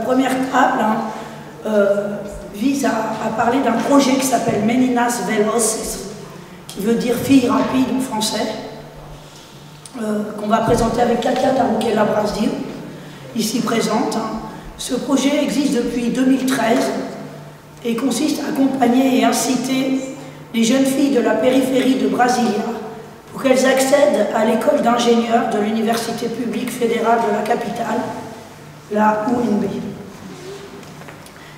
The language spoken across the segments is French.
première table vise à parler d'un projet qui s'appelle Meninas Veloces, qui veut dire fille rapide en français, qu'on va présenter avec Katia Tarouquet-Labrasil, ici présente. Ce projet existe depuis 2013 et consiste à accompagner et inciter les jeunes filles de la périphérie de Brasilia pour qu'elles accèdent à l'école d'ingénieurs de l'Université publique fédérale de la capitale, la UNB.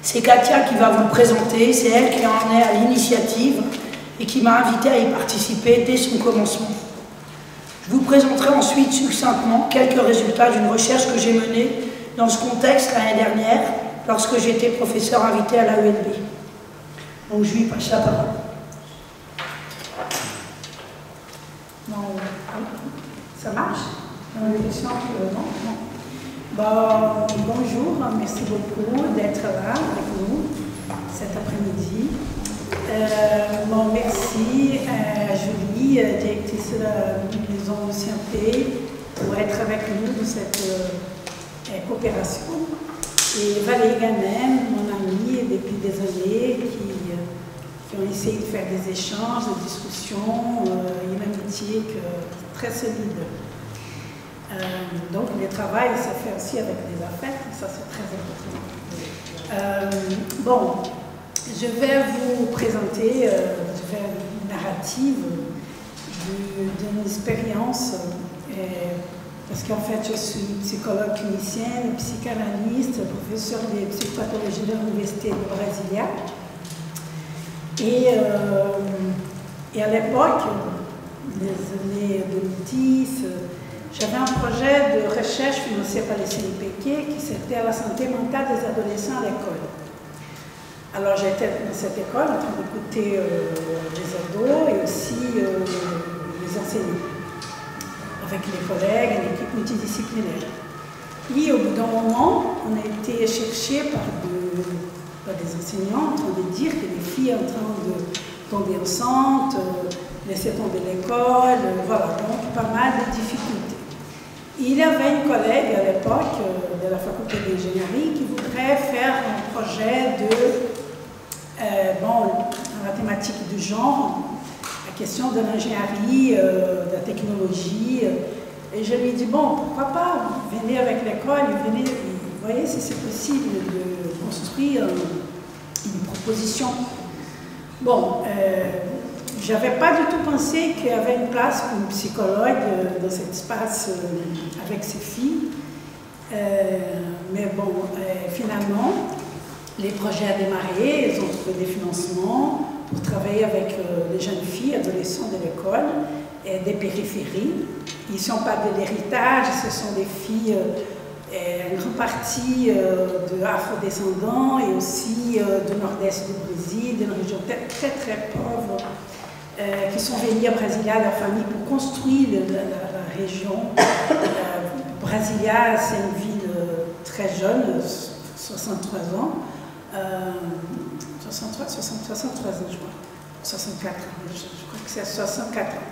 C'est Katia qui va vous le présenter, c'est elle qui en est à l'initiative et qui m'a invité à y participer dès son commencement. Je vous présenterai ensuite succinctement quelques résultats d'une recherche que j'ai menée dans ce contexte l'année dernière, lorsque j'étais professeur invité à la UNB. Donc je lui passe la parole. Ça marche? Bon, bonjour, merci beaucoup d'être là avec nous cet après-midi. Bon, merci à Julie, directrice de la maison Ancienneté, pour être avec nous dans cette coopération. Et Valérie Ganem, mon amie depuis des années, qui ont essayé de faire des échanges, des discussions, une amitié très solide. Donc le travail, ça fait aussi avec des affaires, ça c'est très important. Bon, je vais vous présenter une narrative d'une expérience, parce qu'en fait je suis psychologue clinicienne, psychanalyste, professeur de psychopathologie de l'Université de Brasilia. Et à l'époque, les années 2010, j'avais un projet de recherche financé par les CNPq qui c'était la santé mentale des adolescents à l'école. Alors j'étais dans cette école en train d'écouter les ados et aussi les enseignants, avec les collègues, une équipe multidisciplinaire. Et au bout d'un moment, on a été cherché par des enseignants en train de dire que les filles en train de tomber enceintes, laisser tomber l'école, voilà, donc pas mal de difficultés. Il y avait une collègue à l'époque de la faculté d'ingénierie qui voudrait faire un projet dans la thématique du genre, la question de l'ingénierie, de la technologie. Et je lui ai dit, bon, pourquoi pas, venez avec l'école, venez, voyez si c'est possible de construire une proposition. Bon, j'avais pas du tout pensé qu'il y avait une place pour une psychologue dans cet espace avec ses filles. Mais bon, finalement, les projets ont démarré, ils ont trouvé des financements pour travailler avec les jeunes filles, adolescents de l'école et des périphéries. Ils ne sont pas de l'héritage, ce sont des filles, une grande partie de afro-descendants et aussi du nord-est du Brésil, d'une région très très pauvre, qui sont venus à Brasilia, leur famille, pour construire la région. Brasilia, c'est une ville très jeune, 63 ans. 63 ans, je crois. 64 ans, je crois que c'est 64 ans.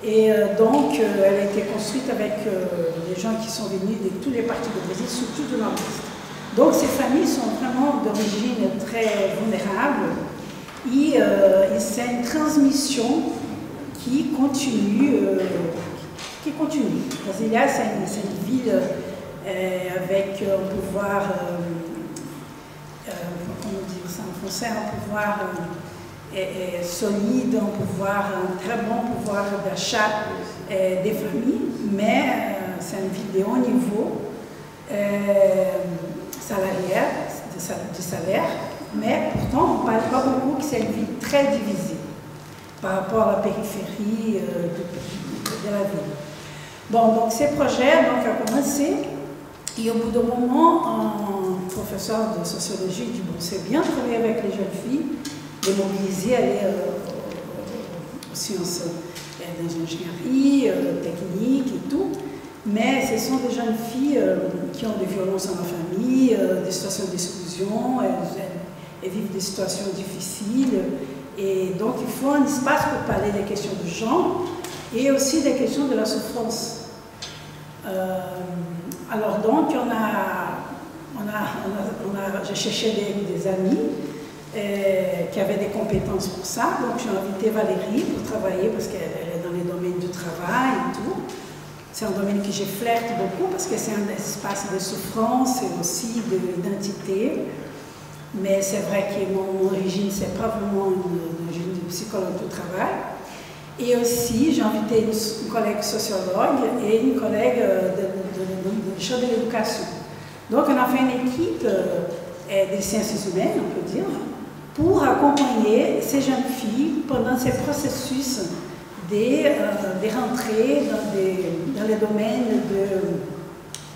Et donc, elle a été construite avec des gens qui sont venus de tous les parties du Brésil, surtout de nord-est. Donc, ces familles sont vraiment d'origine très vulnérable. Et c'est une transmission qui continue. Brasilia, c'est une ville avec un pouvoir, comment dire ça en français, un pouvoir solide, un très bon pouvoir d'achat des familles, mais c'est une ville de haut niveau de salaire, mais pourtant on ne parle pas beaucoup que c'est une ville très divisée par rapport à la périphérie de la ville. Bon, donc ces projets ont commencé, et au bout d'un moment, un professeur de sociologie dit bon, c'est bien de travailler avec les jeunes filles, les mobiliser, aller aux sciences d'ingénierie, technique et tout, mais ce sont des jeunes filles qui ont des violences dans la famille, des situations d'exclusion, elles vivent des situations difficiles, et donc il faut un espace pour parler des questions de genre et aussi des questions de la souffrance. Alors donc on a j'ai cherché des amis qui avaient des compétences pour ça. Donc j'ai invité Valérie pour travailler parce qu'elle est dans les domaines du travail et tout. C'est un domaine que je flirte beaucoup parce que c'est un espace de souffrance et aussi d'identité. Mais c'est vrai que mon origine, c'est pas vraiment une origine de psychologue du travail. Et aussi, j'ai invité une collègue sociologue et une collègue de champ de l'éducation. Donc, on a fait une équipe des sciences humaines, on peut dire, pour accompagner ces jeunes filles pendant ces processus de rentrer dans les domaines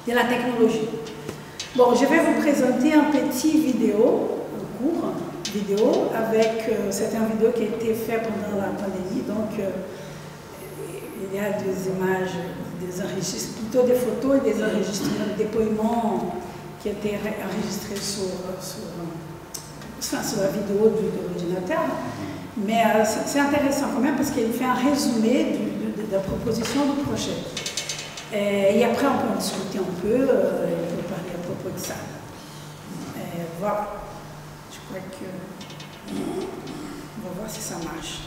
de la technologie. Bon, je vais vous présenter un petit vidéo, un court vidéo, c'était une vidéo qui a été faite pendant la pandémie, donc il y a des images, plutôt des photos et des enregistrements, des déploiements qui étaient enregistrés sur la vidéo de l'ordinateur. Mais c'est intéressant quand même parce qu'il fait un résumé de la proposition du projet. Et après, on peut en discuter un peu, on peut parler à propos de ça. Voilà. Je crois que... On va voir si ça marche.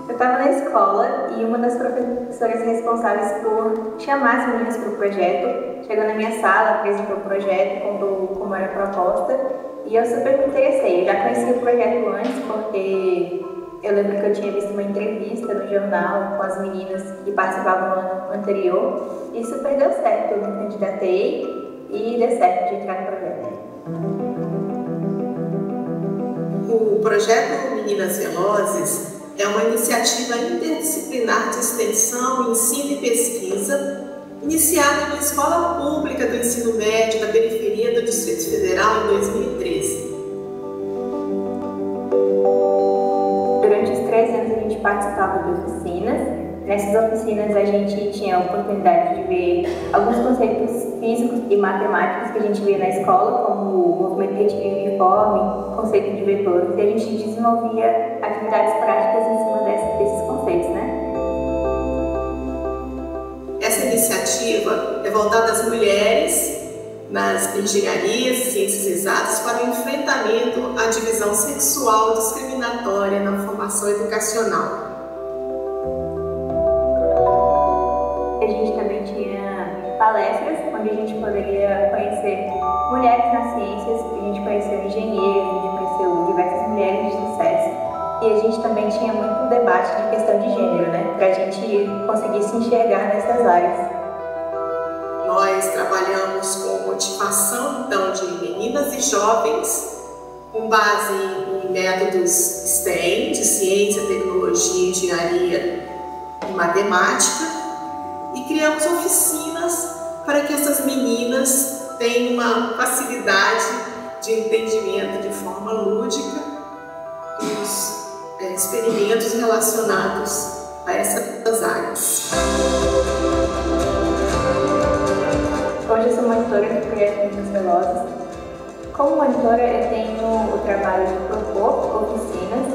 Eu estava na escola e uma das professoras responsáveis por chamar as meninas para o projeto chegou na minha sala, apresentou o projeto, contou como era a proposta e eu super me interessei. Eu já conhecia o projeto antes porque eu lembro que eu tinha visto uma entrevista no jornal com as meninas que participavam no ano anterior e super deu certo. Eu me candidatei e deu certo de entrar no projeto. O projeto Meninas Velozes é uma iniciativa interdisciplinar de extensão, ensino e pesquisa, iniciada em uma escola pública do ensino médio da periferia do Distrito Federal em 2013. Durante os 3 anos a gente participava de oficinas. Nessas oficinas a gente tinha a oportunidade de ver alguns conceitos físicos e matemáticos que a gente via na escola, como o movimento retilíneo uniforme, conceito de vetores, e a gente desenvolvia atividades práticas em cima desses conceitos, né? Essa iniciativa é voltada às mulheres nas engenharias e ciências exatas para o enfrentamento à divisão sexual discriminatória na formação educacional. A gente também tinha palestras onde a gente poderia conhecer mulheres nas ciências, a gente conheceu engenheiros, a gente conheceu diversas mulheres de sucesso. E a gente também tinha muito debate de questão de gênero, né? Para a gente conseguir se enxergar nessas áreas. Nós trabalhamos com motivação, então, de meninas e jovens, com base em métodos STEM, de ciência, tecnologia, engenharia e matemática, e criamos oficinas para que essas meninas tenham uma facilidade de entendimento de forma lúdica dos experimentos relacionados a essas áreas. Hoje eu sou monitora do projeto Meninas Velozes. Como monitora, eu tenho o trabalho de propor oficinas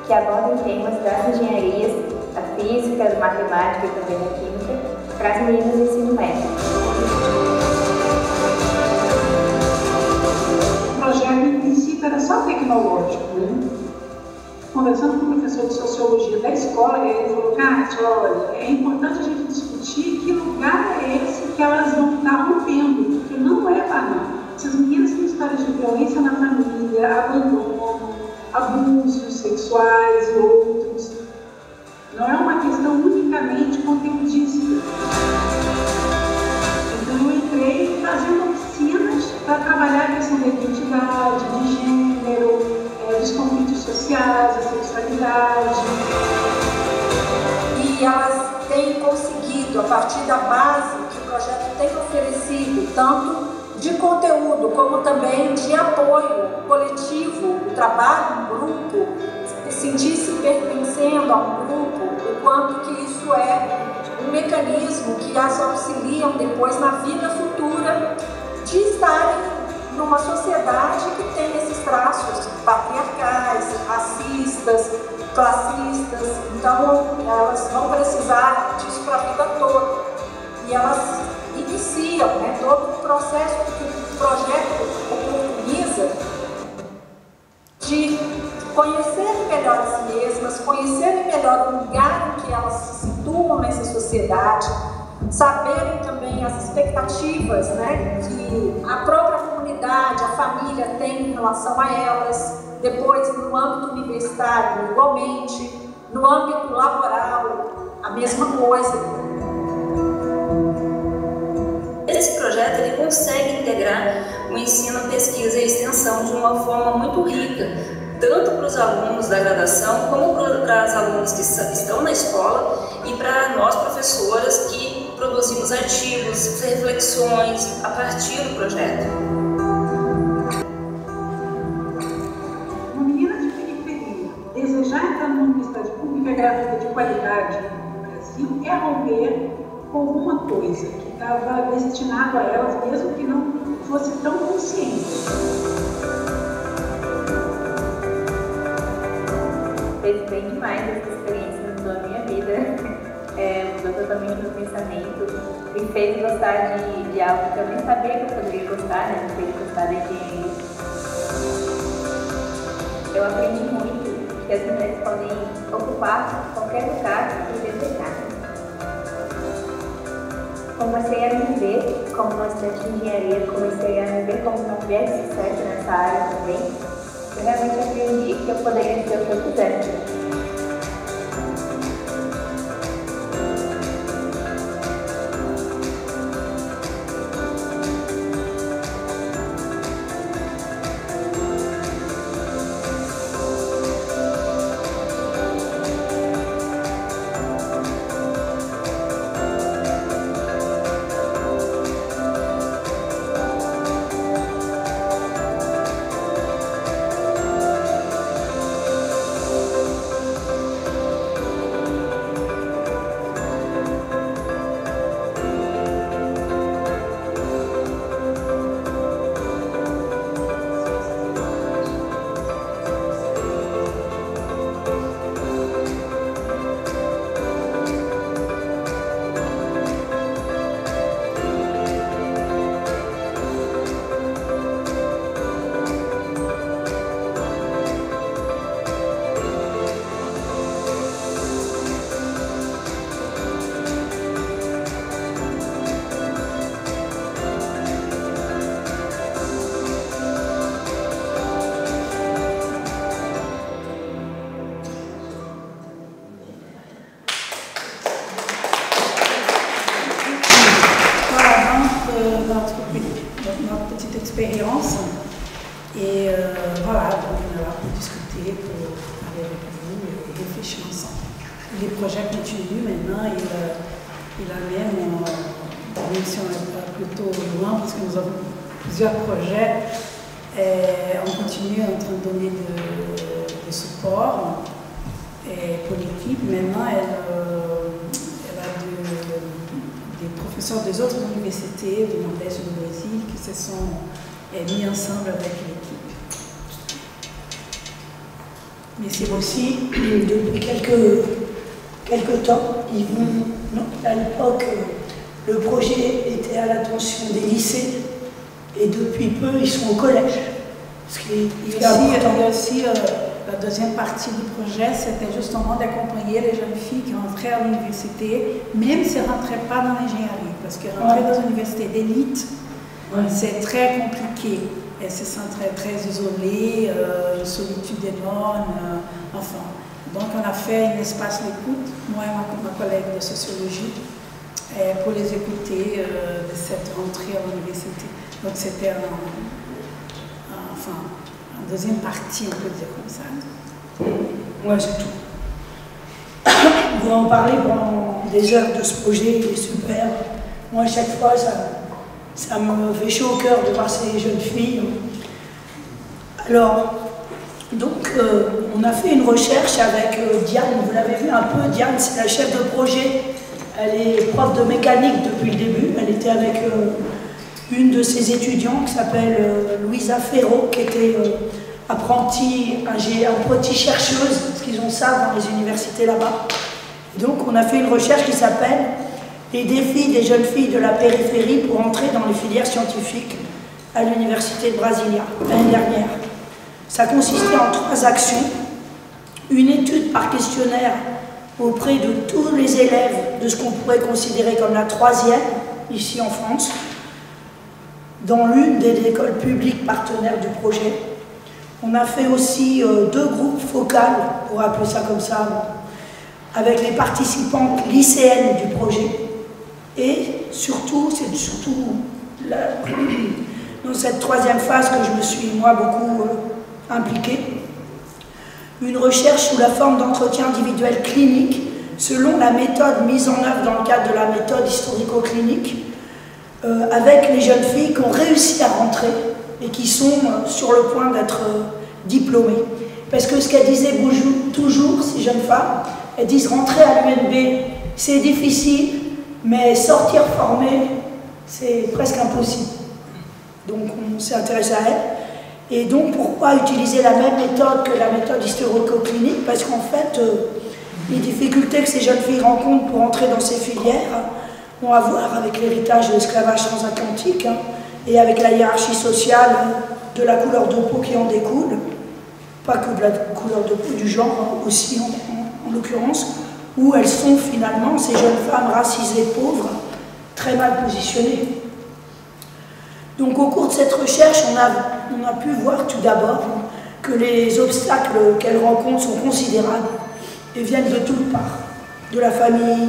que abordam temas das engenharias, da física, da matemática e também da química, para as meninas do ensino médio. O projeto, em princípio, era só tecnológico, né? Conversando com o professor de sociologia da escola, ele falou: Kátia, olha, é importante a gente discutir que lugar é esse que elas vão estar rompendo, porque não é banal. Essas meninas têm histórias de violência na família, abandono, abusos sexuais e outros. Não é uma questão unicamente conteudística. Então eu entrei fazendo oficinas para trabalhar a questão da identidade, de gênero, dos conflitos sociais, da sexualidade. E elas têm conseguido, a partir da base que o projeto tem oferecido, tanto de conteúdo como também de apoio coletivo, o trabalho em grupo, sentir-se pertencendo a um grupo, o quanto que isso é um mecanismo que as auxiliam depois na vida futura de estarem numa sociedade que tem esses traços patriarcais, racistas, classistas. Então, elas vão precisar disso para a vida toda. E elas iniciam, né, todo o processo que o projeto oportuniza de conhecerem melhor a si mesmas, conhecerem melhor o lugar em que elas se situam nessa sociedade, saberem também as expectativas, né, que a própria comunidade, a família tem em relação a elas, depois no âmbito universitário igualmente, no âmbito laboral a mesma coisa. Esse projeto ele consegue integrar o ensino, a pesquisa e a extensão de uma forma muito rica, tanto para os alunos da graduação, como para as alunas que estão na escola e para nós, professoras, que produzimos artigos, reflexões a partir do projeto. Uma menina de periferia desejar entrar numa universidade pública gratuita de qualidade no Brasil é romper com alguma coisa que estava destinado a elas, mesmo que não fosse tão consciente. Fez bem demais essa experiência, mudou a minha vida, mudou totalmente meu pensamento, me fez gostar de algo que eu nem sabia que eu poderia gostar, né? Me fez gostar da engenharia. Eu aprendi muito que as mulheres podem ocupar qualquer lugar que desejar. Comecei a me ver como uma estudante de engenharia, comecei a me ver como uma mulher de sucesso nessa área também. Eu realmente aprendi que eu poderia ser o que eu quisesse. Notre petite expérience et voilà, donc on est là pour discuter, pour parler avec vous et réfléchir ensemble. Les projets continuent maintenant, il amène, même si on est plutôt loin parce que nous avons plusieurs projets, on continue en train de donner de support pour l'équipe. Maintenant, elle a des professeurs des autres universités, du Nord-Est et du Brésil, qui se sont mis ensemble avec l'équipe. Mais c'est aussi, depuis quelques temps, à l'époque, le projet était à l'attention des lycées, et depuis peu, ils sont au collège. Il y a aussi la deuxième partie du projet, c'était justement d'accompagner les jeunes filles qui rentraient à l'université, même si elles ne rentraient pas dans l'ingénierie, parce que rentrer dans une université d'élite, c'est très compliqué. Elles se sentent très isolées, une solitude énorme, enfin. Donc on a fait un espace d'écoute, moi et ma collègue de sociologie, pour les écouter de cette rentrée à l'université. Donc c'était en deuxième partie, on peut dire comme ça. Ouais, c'est tout. On va en parler pendant des heures de ce projet, il est super. Moi, à chaque fois, ça me fait chaud au cœur de voir ces jeunes filles. Alors, donc, on a fait une recherche avec Diane, vous l'avez vu un peu, Diane, c'est la chef de projet. Elle est prof de mécanique depuis le début, elle était avec une de ses étudiantes qui s'appelle Louisa Ferro, qui était apprentie chercheuse, parce qu'ils ont ça dans les universités là-bas. Donc on a fait une recherche qui s'appelle « Les défis des jeunes filles de la périphérie pour entrer dans les filières scientifiques » à l'université de Brasilia, l'année dernière. Ça consistait en 3 actions. Une étude par questionnaire auprès de tous les élèves de ce qu'on pourrait considérer comme la 3e, ici en France, dans l'une des écoles publiques partenaires du projet. On a fait aussi 2 groupes focales, pour appeler ça comme ça, avec les participantes lycéennes du projet. Et surtout, c'est surtout dans cette 3e phase que je me suis, moi, beaucoup impliquée, une recherche sous la forme d'entretien individuel clinique, selon la méthode mise en œuvre dans le cadre de la méthode historico-clinique, avec les jeunes filles qui ont réussi à rentrer et qui sont sur le point d'être diplômées. Parce que ce qu'elles disaient toujours, ces jeunes femmes, elles disent rentrer à l'UNB, c'est difficile, mais sortir formé, c'est presque impossible. Donc on s'est intéressé à elles. Et donc pourquoi utiliser la même méthode que la méthode historico-clinique? Parce qu'en fait, les difficultés que ces jeunes filles rencontrent pour entrer dans ces filières ont à voir avec l'héritage de l'esclavage transatlantique et avec la hiérarchie sociale de la couleur de peau qui en découle, pas que de la couleur de peau, du genre aussi en l'occurrence, où elles sont finalement, ces jeunes femmes racisées pauvres, très mal positionnées. Donc au cours de cette recherche, on a pu voir tout d'abord que les obstacles qu'elles rencontrent sont considérables et viennent de toutes parts, de la famille,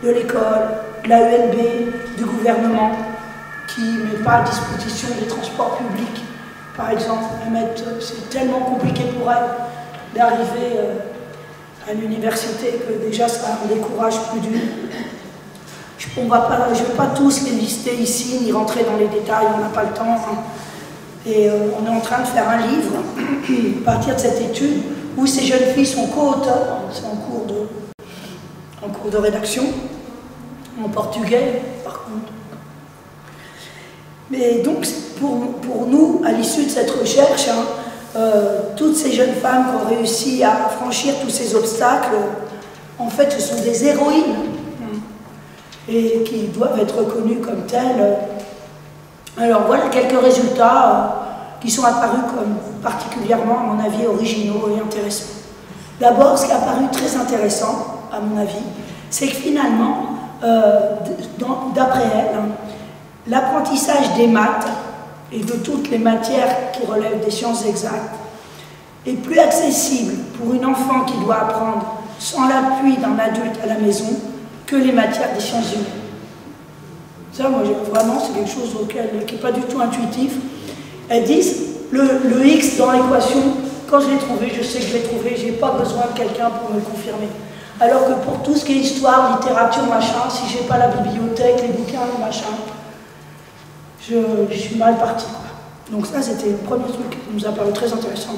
de l'école, de la UNB, du gouvernement, qui ne met pas à disposition des transports publics, par exemple. C'est tellement compliqué pour elles d'arriver à l'université que déjà ça en décourage plus d'une. Je ne vais pas tous les lister ici, ni rentrer dans les détails, on n'a pas le temps. Et on est en train de faire un livre, à partir de cette étude, où ces jeunes filles sont co-auteurs, c'est en cours de rédaction, en portugais par contre. Mais donc, pour nous, à l'issue de cette recherche, toutes ces jeunes femmes qui ont réussi à franchir tous ces obstacles, en fait, ce sont des héroïnes et qui doivent être reconnues comme telles. Alors voilà quelques résultats qui sont apparus comme particulièrement, à mon avis, originaux et intéressants. D'abord, ce qui est apparu très intéressant, à mon avis, c'est que finalement, d'après elle, l'apprentissage des maths et de toutes les matières qui relèvent des sciences exactes est plus accessible pour une enfant qui doit apprendre sans l'appui d'un adulte à la maison que les matières des sciences humaines. Ça, moi, vraiment, c'est quelque chose qui n'est pas du tout intuitif. Elles disent, le X dans l'équation, quand je l'ai trouvé, je sais que je l'ai trouvé, je n'ai pas besoin de quelqu'un pour me le confirmer. Alors que pour tout ce qui est histoire, littérature, machin, si je n'ai pas la bibliothèque, les bouquins, machin, je suis mal partie. Donc ça, c'était le premier truc qui nous a paru très intéressant.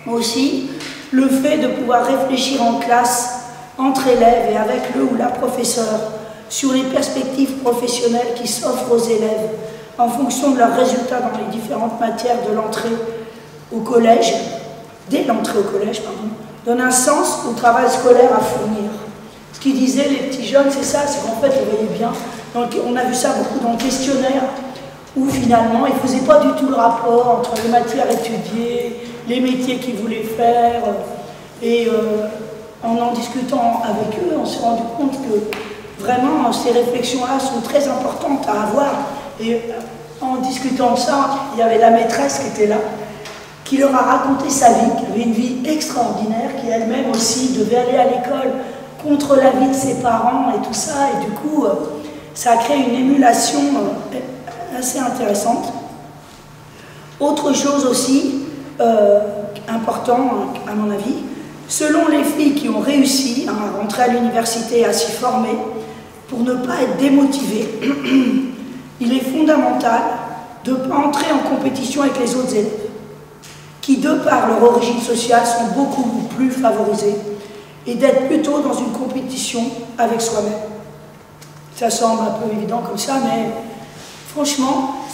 Aussi, le fait de pouvoir réfléchir en classe, entre élèves et avec le ou la professeure, sur les perspectives professionnelles qui s'offrent aux élèves en fonction de leurs résultats dans les différentes matières de l'entrée au collège, dès l'entrée au collège, pardon, donne un sens au travail scolaire à fournir. Ce qu'ils disaient les petits jeunes, c'est ça, c'est qu'en fait, vous voyez bien, on a vu ça beaucoup dans le questionnaire, où finalement, ils ne faisaient pas du tout le rapport entre les matières étudiées, les métiers qu'ils voulaient faire, et en discutant avec eux, on s'est rendu compte que vraiment, ces réflexions-là sont très importantes à avoir. Et en discutant de ça, il y avait la maîtresse qui était là, qui leur a raconté sa vie, qui avait une vie extraordinaire, qui elle-même aussi devait aller à l'école contre l'avis de ses parents et tout ça. Et du coup, ça a créé une émulation assez intéressante. Autre chose aussi, important à mon avis, selon les filles qui ont réussi à rentrer à l'université et à s'y former, pour ne pas être démotivées, il est fondamental de ne pas entrer en compétition avec les autres élèves, qui, de par leur origine sociale, sont beaucoup plus favorisés, et d'être plutôt dans une compétition avec soi-même. Ça semble un peu évident comme ça, mais franchement,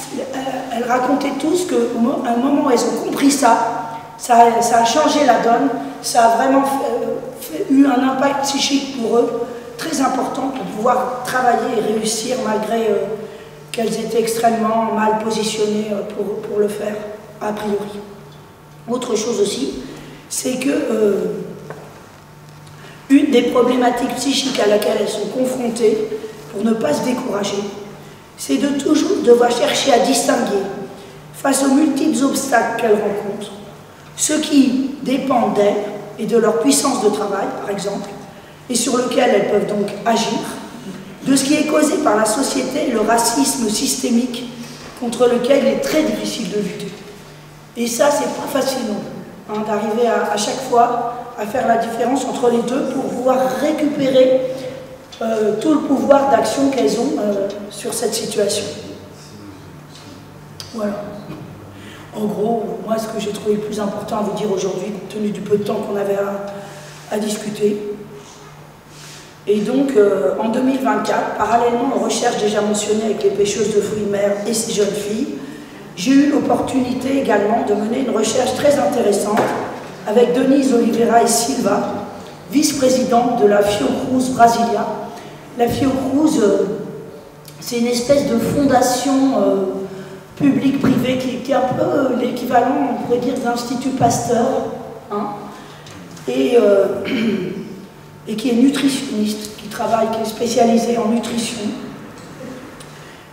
elles racontaient tous qu'à un moment où elles ont compris ça a changé la donne, ça a vraiment eu un impact psychique pour eux très important pour pouvoir travailler et réussir malgré qu'elles étaient extrêmement mal positionnées pour le faire, a priori. Autre chose aussi, c'est que une des problématiques psychiques à laquelle elles sont confrontées, pour ne pas se décourager, c'est de toujours devoir chercher à distinguer, face aux multiples obstacles qu'elles rencontrent, ceux qui dépendent d'elles et de leur puissance de travail, par exemple, et sur lequel elles peuvent donc agir, de ce qui est causé par la société et le racisme systémique contre lequel il est très difficile de lutter. Et ça, c'est pas facile d'arriver à chaque fois à faire la différence entre les deux pour pouvoir récupérer tout le pouvoir d'action qu'elles ont sur cette situation. Voilà. En gros, moi, ce que j'ai trouvé le plus important à vous dire aujourd'hui, compte tenu du peu de temps qu'on avait à discuter. Et donc, en 2024, parallèlement aux recherches déjà mentionnées avec les pêcheuses de fruits de mer et ces jeunes filles, j'ai eu l'opportunité également de mener une recherche très intéressante avec Denise Oliveira e Silva, vice-présidente de la Fiocruz Brasilia. La Fiocruz, c'est une espèce de fondation publique-privée qui est un peu l'équivalent, on pourrait dire, d'Institut Pasteur, hein, et qui est nutritionniste, qui est spécialisée en nutrition.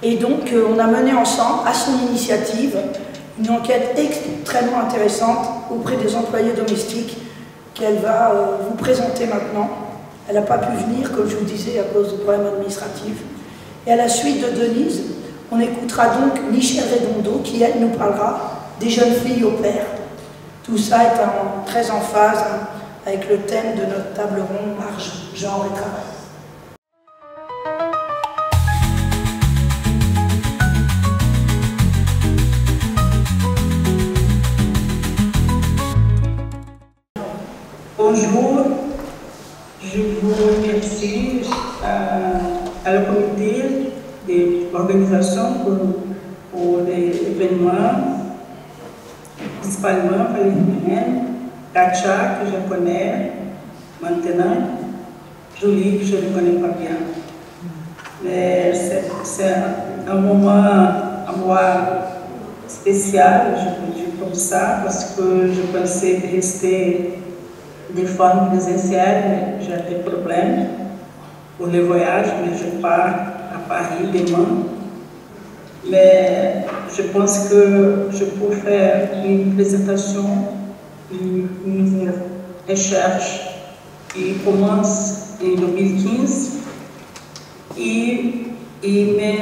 Et donc, on a mené ensemble, à son initiative, une enquête extrêmement intéressante auprès des employés domestiques qu'elle va vous présenter maintenant. Elle n'a pas pu venir, comme je vous disais, à cause de problèmes administratifs. Et à la suite de Denise, on écoutera donc Michel Redondo, qui, elle, nous parlera des jeunes filles au pair. Tout ça est très en phase avec le thème de notre table ronde, marge, genre et travail. Bonjour, je vous remercie à la comité de l'organisation pour l'événement, principalement pour les Katia, que je connais maintenant, Julie, que je ne connais pas bien. Mais c'est un moment à moi spécial, je peux dire comme ça, parce que je pensais rester de forme présentielle, mais j'ai des problèmes pour les voyages, mais je pars à Paris demain. Mais je pense que je peux faire une présentation, une recherche qui commence en 2015 et met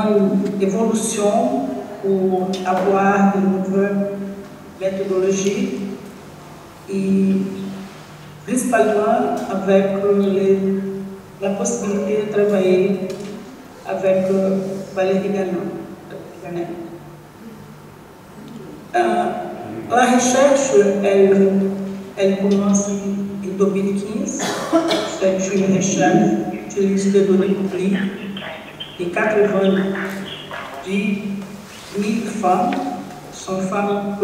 une évolution pour avoir de nouvelles méthodologies et principalement avec la possibilité de travailler avec Valérie Ganin. La recherche, elle commence en 2015. C'est une recherche qui utilise des données publiques de 90 000 femmes. Ce sont femmes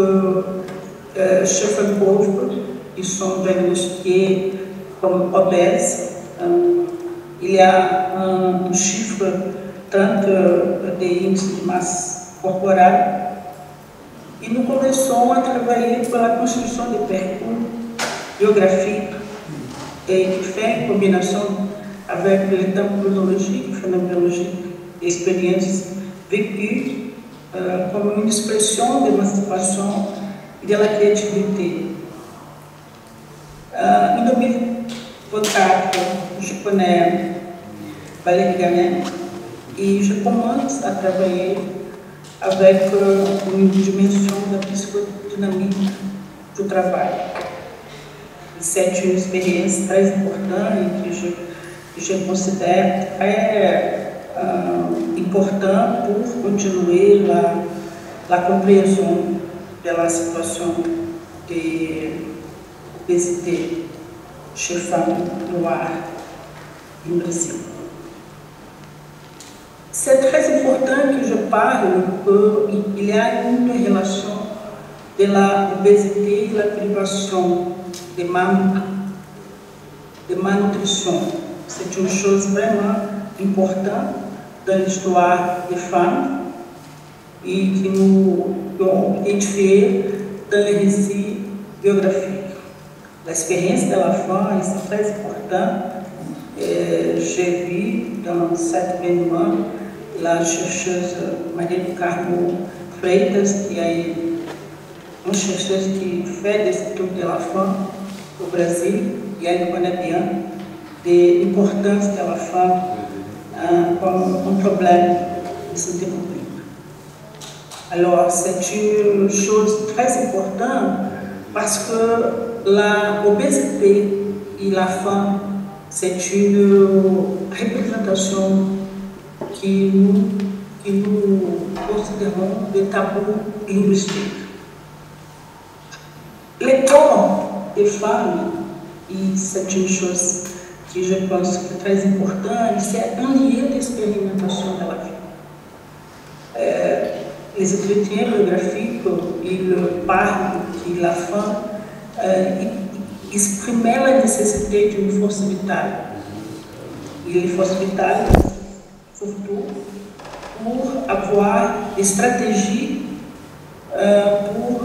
chefs pauvres, qui sont diagnostiquées comme obèses. Il y a un chiffre 30 d'indice de masse corporelle. Et nous commençons à travailler pour la construction de parcours biographiques et qui fait une combinaison avec les temps chronologiques, phénoménologiques et expériences vécues comme une expression d'émancipation et de la créativité. En 2024, je connais Valérie Ganin et je commence à travailler avec une dimension de la psychodynamique du travail. C'est une expérience très importante et que je considère très importante pour continuer la compréhension de la situation d'obésité chez femmes noires no Brasil. C'est très important que je parle qu'il y a une relation de l'obésité et la privation de malnutrition. C'est une chose vraiment importante dans l'histoire des femmes et qui nous ont édifié dans les récits biographiques. L'expérience de la femme est très importante. J'ai vu dans cet événement la chercheuse Maria do Carmo Freitas, qui est une chercheuse qui fait des études de la femme au Brésil, et elle connaît bien l'importance de la femme comme un problème de santé publique. Alors, c'est une chose très importante parce que l'obésité et la faim, c'est une représentation qui nous considérons des tabous linguistiques. Les corps des femmes, et c'est une chose que je pense que est très importante, c'est un lieu d'expérimentation de la vie. Les entretiens biographiques, ils parlent que la femme exprimait la nécessité d'une force vitale. Et les forces vitales, surtout, pour avoir des stratégies pour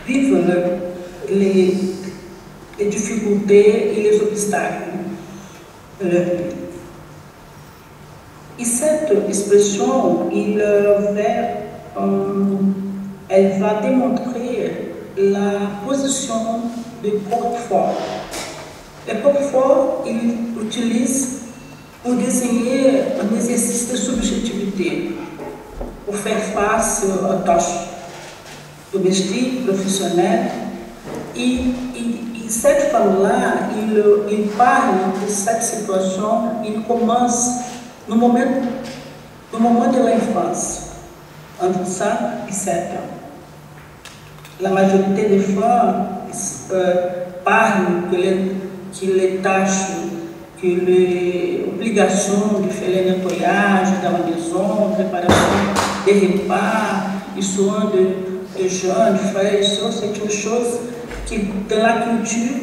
vivre les difficultés et les obstacles de leur vie. Et cette expression, elle va démontrer la position du corps fort. Le corps fort, il utilise pour désigner un exercice de subjectivité, pour faire face aux tâches domestiques, professionnelles. Et cette femme-là, il parle de cette situation, il commence no moment de l'enfance, entre 5 et 7 ans. La majorité des femmes parlent que les tâches, que les obligations de faire le nettoyage dans la maison, préparation des repas, et soins de jeunes frères et sœurs, c'est une chose qui, dans la culture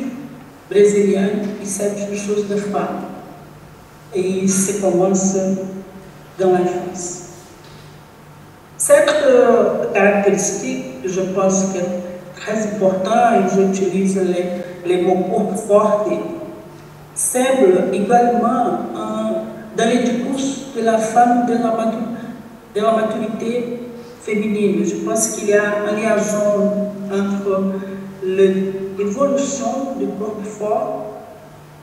brésilienne, c'est une chose de femme. Et ça commence dans l'enfance. Cette caractéristique, je pense que est très importante, et j'utilise les mots corps fort, semble également dans les discours de la femme de la maturité féminine. Je pense qu'il y a une liaison entre l'évolution du corps fort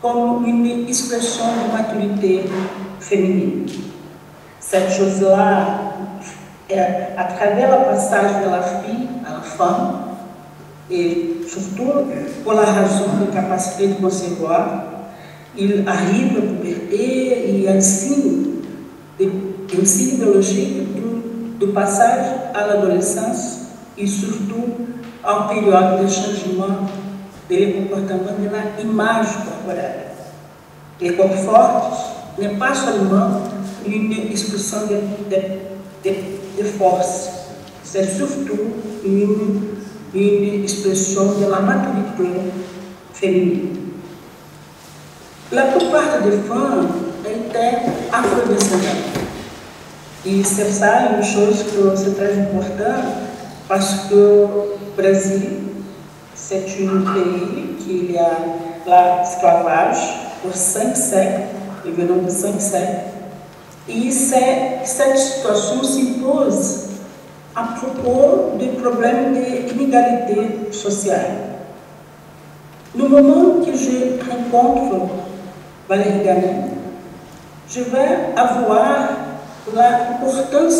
comme une expression de maturité féminine. Cette chose-là, à travers le passage de la fille à la femme, et surtout pour la raison de capacité de concevoir, il arrive à la puberté et un signe biologique du passage à l'adolescence et surtout en période de changement des comportements de l'image corporelle. Le corps fort n'est pas seulement une expression de force, c'est surtout une expression de la maturité féminine. La plupart des femmes étaient afrodescendantes. Et c'est ça une chose que c'est très important parce que le Brésil, c'est un pays qui a l'esclavage pour 5 siècles, venant de 5 siècles. Et cette situation s'impose à propos du problème de l'inégalité sociale. Le moment que je rencontre Valérie Ganem, je vais avoir l'importance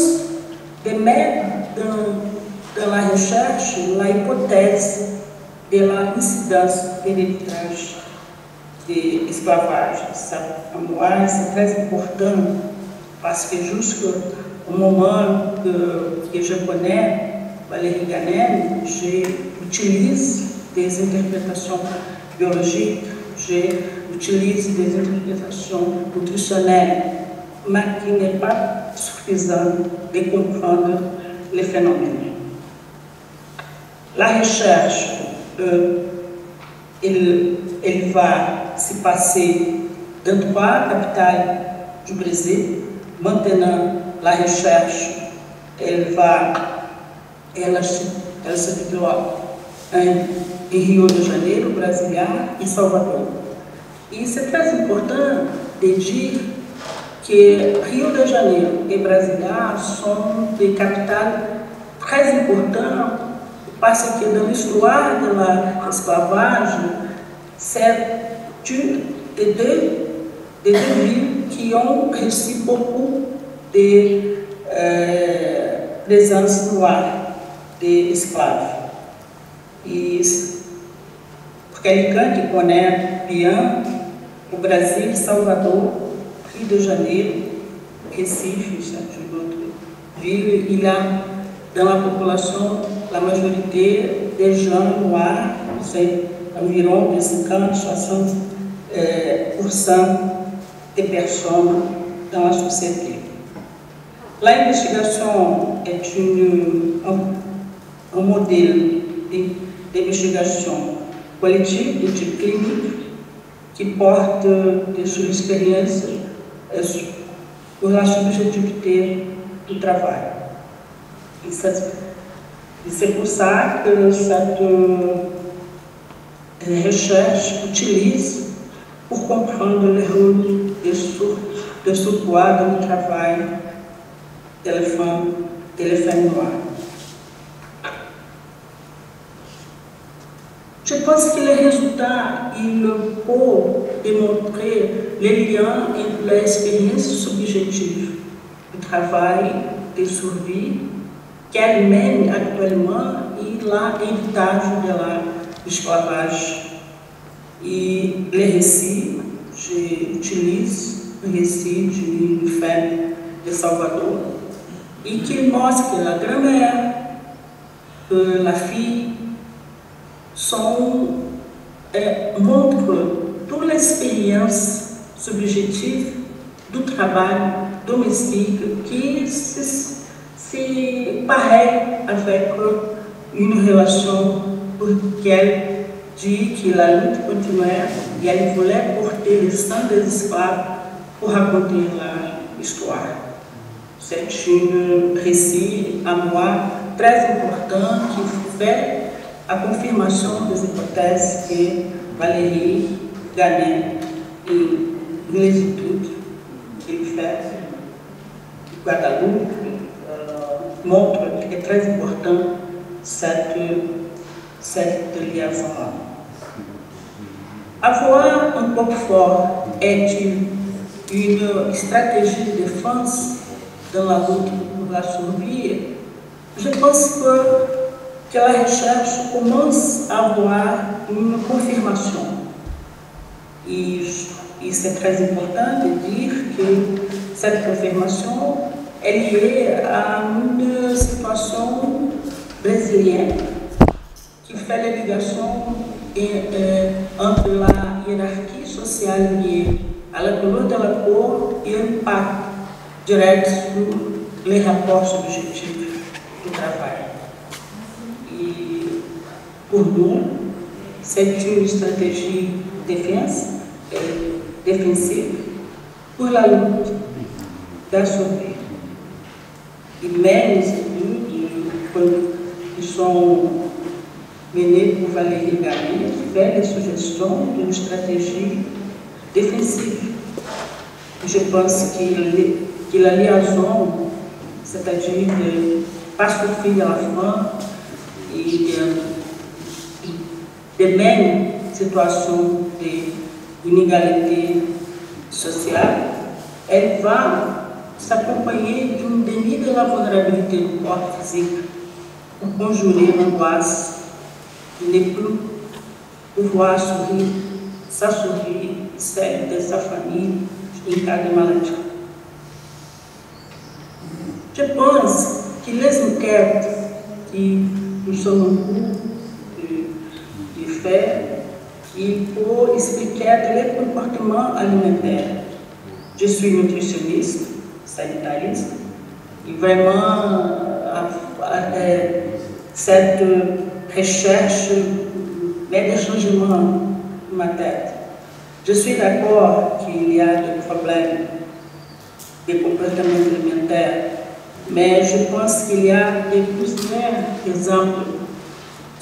de mettre dans la recherche la hypothèse de l'incidence de l'héritage de l'esclavage. Pour moi, c'est très important parce que jusqu'au moment que je connais Valérie Ganem, j'utilise des interprétations biologiques, j'utilise des interprétations nutritionnelles mais qui n'est pas suffisant de comprendre les phénomènes. La recherche, elle va se passer dans 3 capitales du Brésil. Maintenant, la recherche, elle se déploie em Rio de Janeiro, Brasília e Salvador. E c'est très important de dire que Rio de Janeiro e Brasília sont des capitales très importantes parce que dans l'histoire de l'esclavage, c'est une des deux villes qui ont reçu beaucoup de présence noire d'esclaves. E pour quelqu'un qui connaît bien o Brasil, Salvador, Rio de Janeiro, Recife, une autre ville, il y a dans la population la majorité des gens noirs, c'est environ de 50-60% des personnes dans la société. L'investigation est un modèle d'investigation collective de type clinique qui porte de sua expérience sur la subjectivité du travail. Et c'est pour ça que cette recherche utilise pour comprendre le rôle de surpoids dans le travail des femmes noires. Je pense que les résultats, ils peuvent démontrer les liens entre l'expérience subjective du travail de survie qu'elle mène actuellement et l'héritage de l'esclavage. Et les récits, j'utilise le récit d'une femme de Salvador et qui montre que la grand-mère, la fille, montrent toute l'expérience subjective du travail domestique qui c'est pareil avec une relation pour laquelle dit que la lutte continuait et elle voulait porter le sang des esclaves pour raconter l'histoire. C'est un récit à moi très important qui fait a confirmação das hipóteses que Valérie Ganet e l'exécute qu'il fait de Guadeloupe montre que é très important cette liaison-là. Avoir un corps fort est une stratégie de défense dans la lutte pour la survie. Je pense que a recherche commence a avoir uma confirmação. E c'est très important de dire que cette confirmation est liée à une situation brésilienne qui fait la ligation entre la hiérarchie sociale liée à la couleur de la peau et l'impact direct sur les rapports subjectifs du travail. Pour nous, c'est une stratégie défensive pour la lutte da survie. Et même les études qui sont menées por Valérie Ganet fait des suggestions d'une stratégie défensive. Je pense que la liaison, c'est-à-dire de pas souffrir à la fin et de même situation d'inégalité sociale, elle va s'accompagner d'une demi de la vulnérabilité du corps physique pour conjurer l'angoisse de ne plus pouvoir sourire, sa survie, celle de sa famille em cas de maladie. Je pense que les enquêtes que nous sommes en cours de faire, il faut expliquer les comportements alimentaires. Je suis nutritionniste sanitariste. Et vraiment, cette recherche met des changements dans ma tête. Je suis d'accord qu'il y a des problèmes des comportements alimentaires, mais je pense qu'il y a plusieurs exemples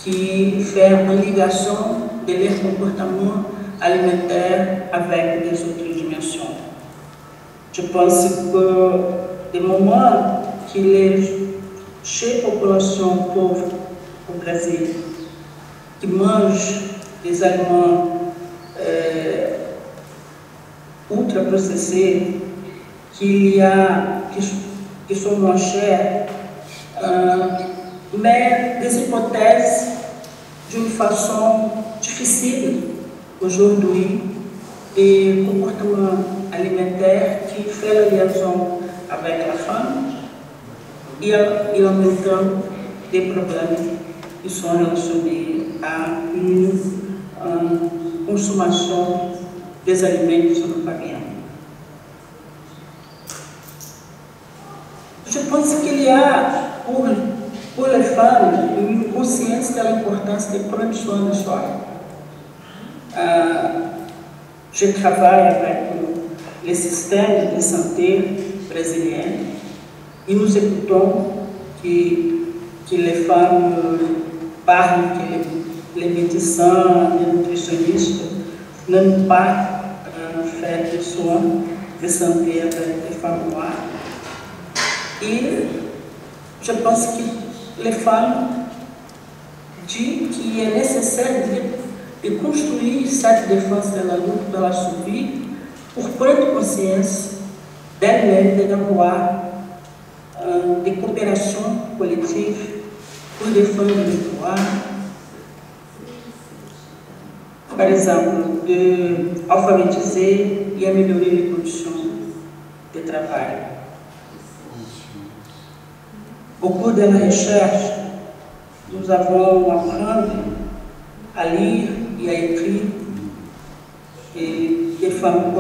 qui font une ligation de leurs comportements alimentaires avec les autres dimensions. Je pense que des moments qu'il est chez la population pauvre au Brésil, qui mangent des aliments ultra-processés, qui sont moins chers, mais des hypothèses d'une façon difficile aujourd'hui, des comportements alimentaires qui font la liaison avec la faim et en même temps des problèmes qui sont relationnés à une consommation des aliments qui ne sont pas bien. Je pense qu'il y a pour les femmes une conscience de l'importance de prendre soin de soi. Je travaille avec le système de santé brésilien et nous écoutons que les femmes parlent que les médecins, les nutritionnistes n'ont pas fait de soins de santé avec les femmes noires. Et je pense que les femmes disent qu'il est nécessaire de construire cette défense de la lutte de la survie pour prendre conscience d'elles-mêmes et d'avoir des coopérations collectives pour défendre les droits. Par exemple, d'alphabétiser et améliorer les conditions de travail. Au cours de la recherche, nous avons appris à lire et à écrire, et des femmes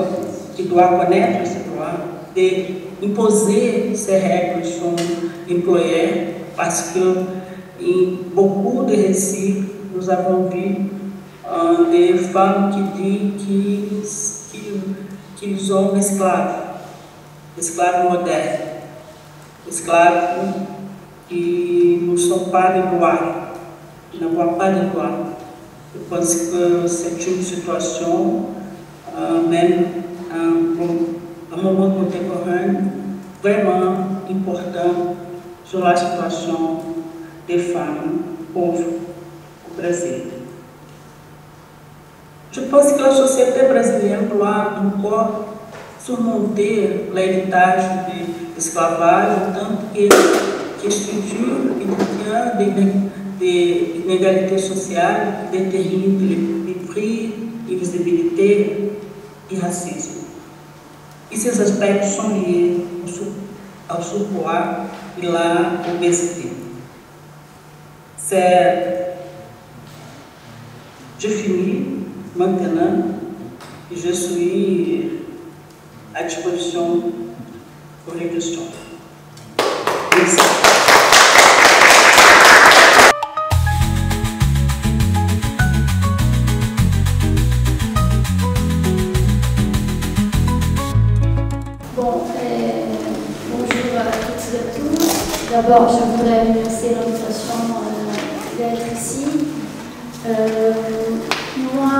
qui doivent connaître ces droits, d'imposer ces règles sur l'employeur, parce que em beaucoup de récits, nous avons vu des femmes qui disent qu'ils sont escravos modernes, escravos qui ne sont pas de droit, qui n'ont pas de droit. Je pense que c'est une situation, même un moment contemporain, vraiment important sur la situation des femmes pauvres au Brésil. Je pense que la société brésilienne doit encore surmonter l'héritage de l'esclavage, tant que structure d'inégalité sociale qui détermine les prix, invisibilité et racisme. Et ces aspects sont liés ao surpoids et à l'obésité. Je finis maintenant et je suis à disposition pour les questions. Merci. Bonjour à toutes et à tous. D'abord, je voudrais remercier l'invitation d'être ici. Moi,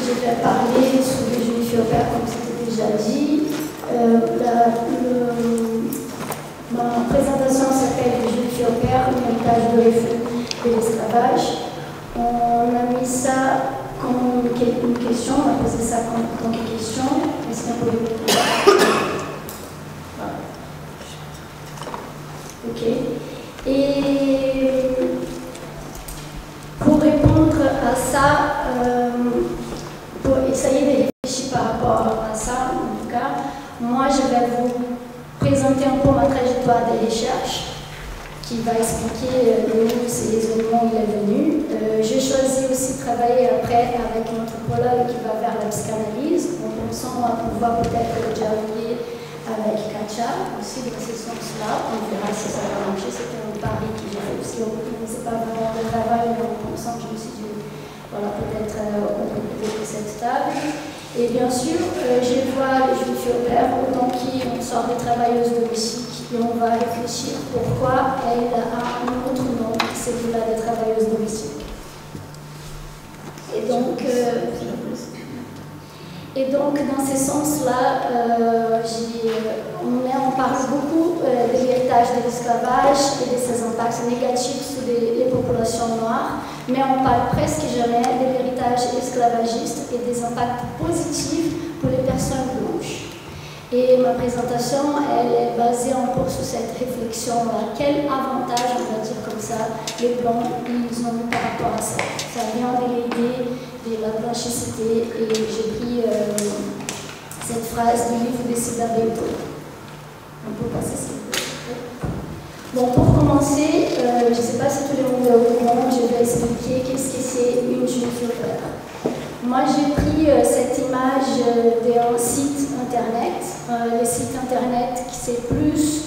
je vais parler sur les juifs au père, comme c'était déjà dit. Ma présentation s'appelle les juifs au père, l'héritage de l'esclavage. On a mis ça comme une question, on a posé ça comme une question. Est-ce qu'on peut Ok. Et pour répondre à ça, pour essayer de réfléchir par rapport à ça, en tout cas, moi je vais vous présenter un peu ma trajectoire de recherche qui va expliquer d'où ces événements il est venu. J'ai choisi aussi de travailler après avec une anthropologue qui va vers la psychanalyse, en pensant à pouvoir peut-être dialoguer avec Katia, aussi dans ce sens-là. On verra si ça va marcher. C'était un pari que j'ai fait aussi. On ne connaissait pas vraiment le travail, mais ensemble, je me suis dit, voilà, peut-être on peut peut-être cette table. Et bien sûr, je vois les jeunes filles au père, autant qu'on sort des travailleuses domestiques, et on va réfléchir pourquoi elle a un autre nom, celui-là des travailleuses domestiques. Et donc, dans ce sens-là, on parle beaucoup de l'héritage de l'esclavage et de ses impacts négatifs sur les populations noires, mais on parle presque jamais de l'héritage esclavagiste et des impacts positifs pour les personnes blanches. Et ma présentation, elle est basée un peu sur cette réflexion-là. Quel avantage, on va dire comme ça, les blancs, ils ont eu par rapport à ça. Ça vient de l'idée de la blanchicité, et j'ai pris cette phrase du livre de Cida Beito. On peut passer ça. Bon, pour commencer, je ne sais pas si tout le monde est au courant, je vais expliquer qu'est-ce que c'est une jeune fille au père. Moi, j'ai pris cette image d'un site internet, le site internet qui s'est plus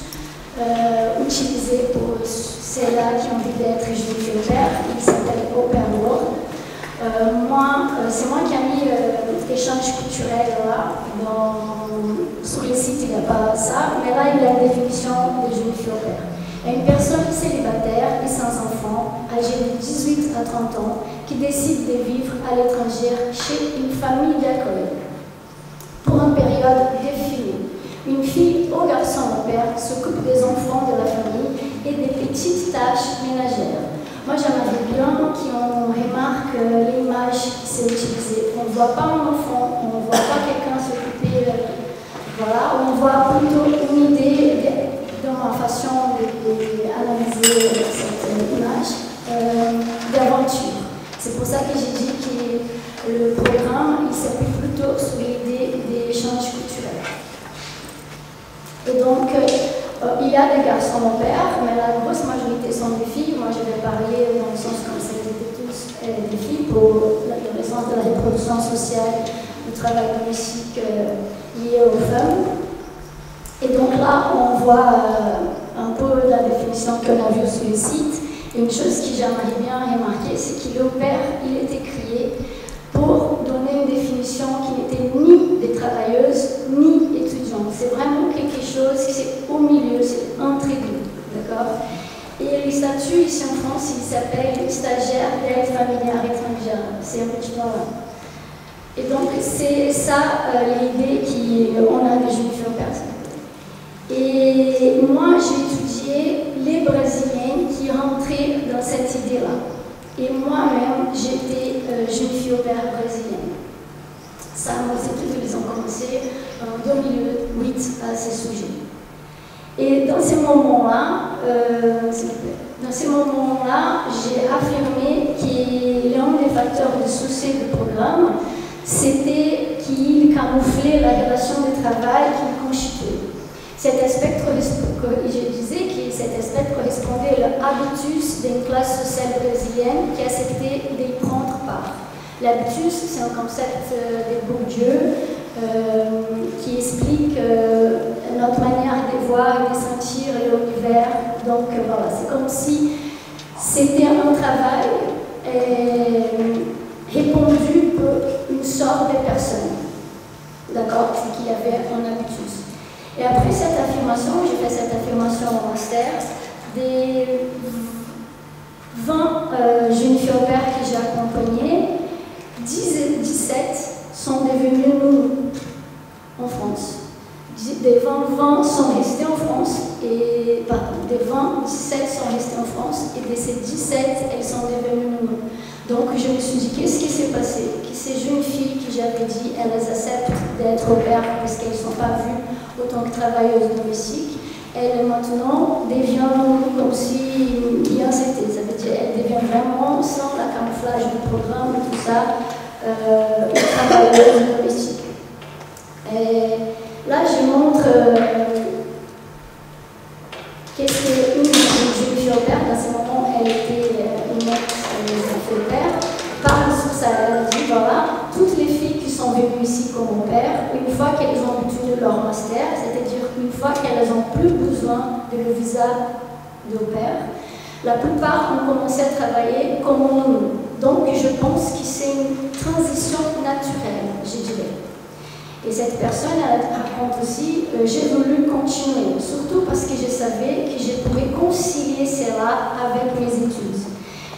utilisé pour celles-là qui ont envie d'être jeunes filles au père. Il s'appelle Open World. C'est moi qui ai mis l'échange culturel là. Sur le site, il n'y a pas ça, mais là, il y a une définition de jeunes filles au père. Une personne célibataire et sans enfant, âgée de 18 à 30 ans, qui décide de vivre à l'étranger chez une famille d'accueil pour une période définie. Une fille ou garçon au père s'occupe des enfants de la famille et des petites tâches ménagères. Moi, j'aimerais bien qu'on remarque l'image qui s'est utilisée. On ne voit pas un enfant, on ne voit pas quelqu'un s'occuper, voilà, on voit plutôt une idée dans ma façon d'analyser cette image d'aventure. C'est pour ça que j'ai dit que le programme s'appuie plutôt sur l'idée des échanges culturels. Et donc, il y a des garçons au père, mais la grosse majorité sont des filles. Moi, je vais parler dans le sens comme si c'était tous des filles pour la raison de la reproduction sociale, du travail domestique lié aux femmes. Et donc là, on voit un peu la définition qu'on a vue sur le site. Et une chose que j'aimerais bien remarquer, c'est que le père, il était créé pour donner une définition qui n'était ni des travailleuses, ni étudiantes. C'est vraiment quelque chose qui est au milieu, c'est entre deux, d'accord? Et le statut ici en France, il s'appelle stagiaire d'aide familiale étrangère. C'est un petit peu là. Et donc, c'est ça l'idée qu'on a des jeunes filles en personne. Et moi, j'ai étudié les Brésiliennes qui rentraient dans cette idée-là. Et moi-même, j'étais jeune fille au père brésilienne. Ça, mes études, ils ont commencé en 2008 à ce sujet. Et dans ces moments-là, j'ai affirmé que l'un des facteurs de succès du programme, c'était qu'il camouflait la relation de travail qu'il constituait. Cet aspect, je disais que cet aspect correspondait à l'habitus d'une classe sociale brésilienne qui acceptait d'y prendre part. L'habitus, c'est un concept de Bourdieu qui explique notre manière de voir et de sentir l'univers. Donc voilà, c'est comme si c'était un travail répondu par une sorte de personne. D'accord? C'est qu'il y avait un habitus. Et après cette affirmation, j'ai fait cette affirmation au master, des 20 jeunes filles au père que j'ai accompagnées, 17 sont devenues nous en France. Des 20 sont restés en France, et pardon, des 20, 17 sont restés en France, et de ces 17, elles sont devenues nous. Donc je me suis dit, qu'est-ce qui s'est passé? Que ces jeunes filles que j'avais dit, elles acceptent d'être au père parce qu'elles ne sont pas vues autant que travailleuses domestiques, elles maintenant deviennent comme si bien c'était. Ça veut dire qu'elles deviennent vraiment, sans la camouflage du programme et tout ça, travailleuses domestiques. Et là, je montre qu'est-ce qu'une jeune fille au père. Dans ce moment, elle était une ex-fille au père. Parle sur ça, elle dit voilà, toutes les filles qui sont sont venues ici comme au père, une fois qu'elles ont obtenu leur master, c'est-à-dire une fois qu'elles n'ont plus besoin de le visa d'au pair, la plupart ont commencé à travailler comme nous. Donc je pense que c'est une transition naturelle, je dirais. Et cette personne, elle raconte aussi, j'ai voulu continuer, surtout parce que je savais que je pourrais concilier cela avec mes études.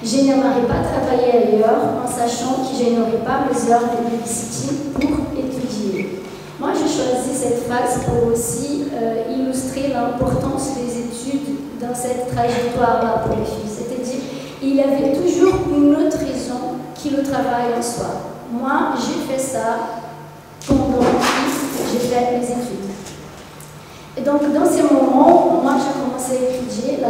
Je n'aimerais pas travailler ailleurs en sachant que je n'aurais pas mes heures de babysitting pour étudier. Moi, j'ai choisi cette phrase pour aussi illustrer l'importance des études dans cette trajectoire-là pour les filles. C'est-à-dire, il y avait toujours une autre raison que le travail en soi. Moi, j'ai fait ça pendant que j'ai fait mes études. Et donc, dans ces moments, moi, j'ai commencé à étudier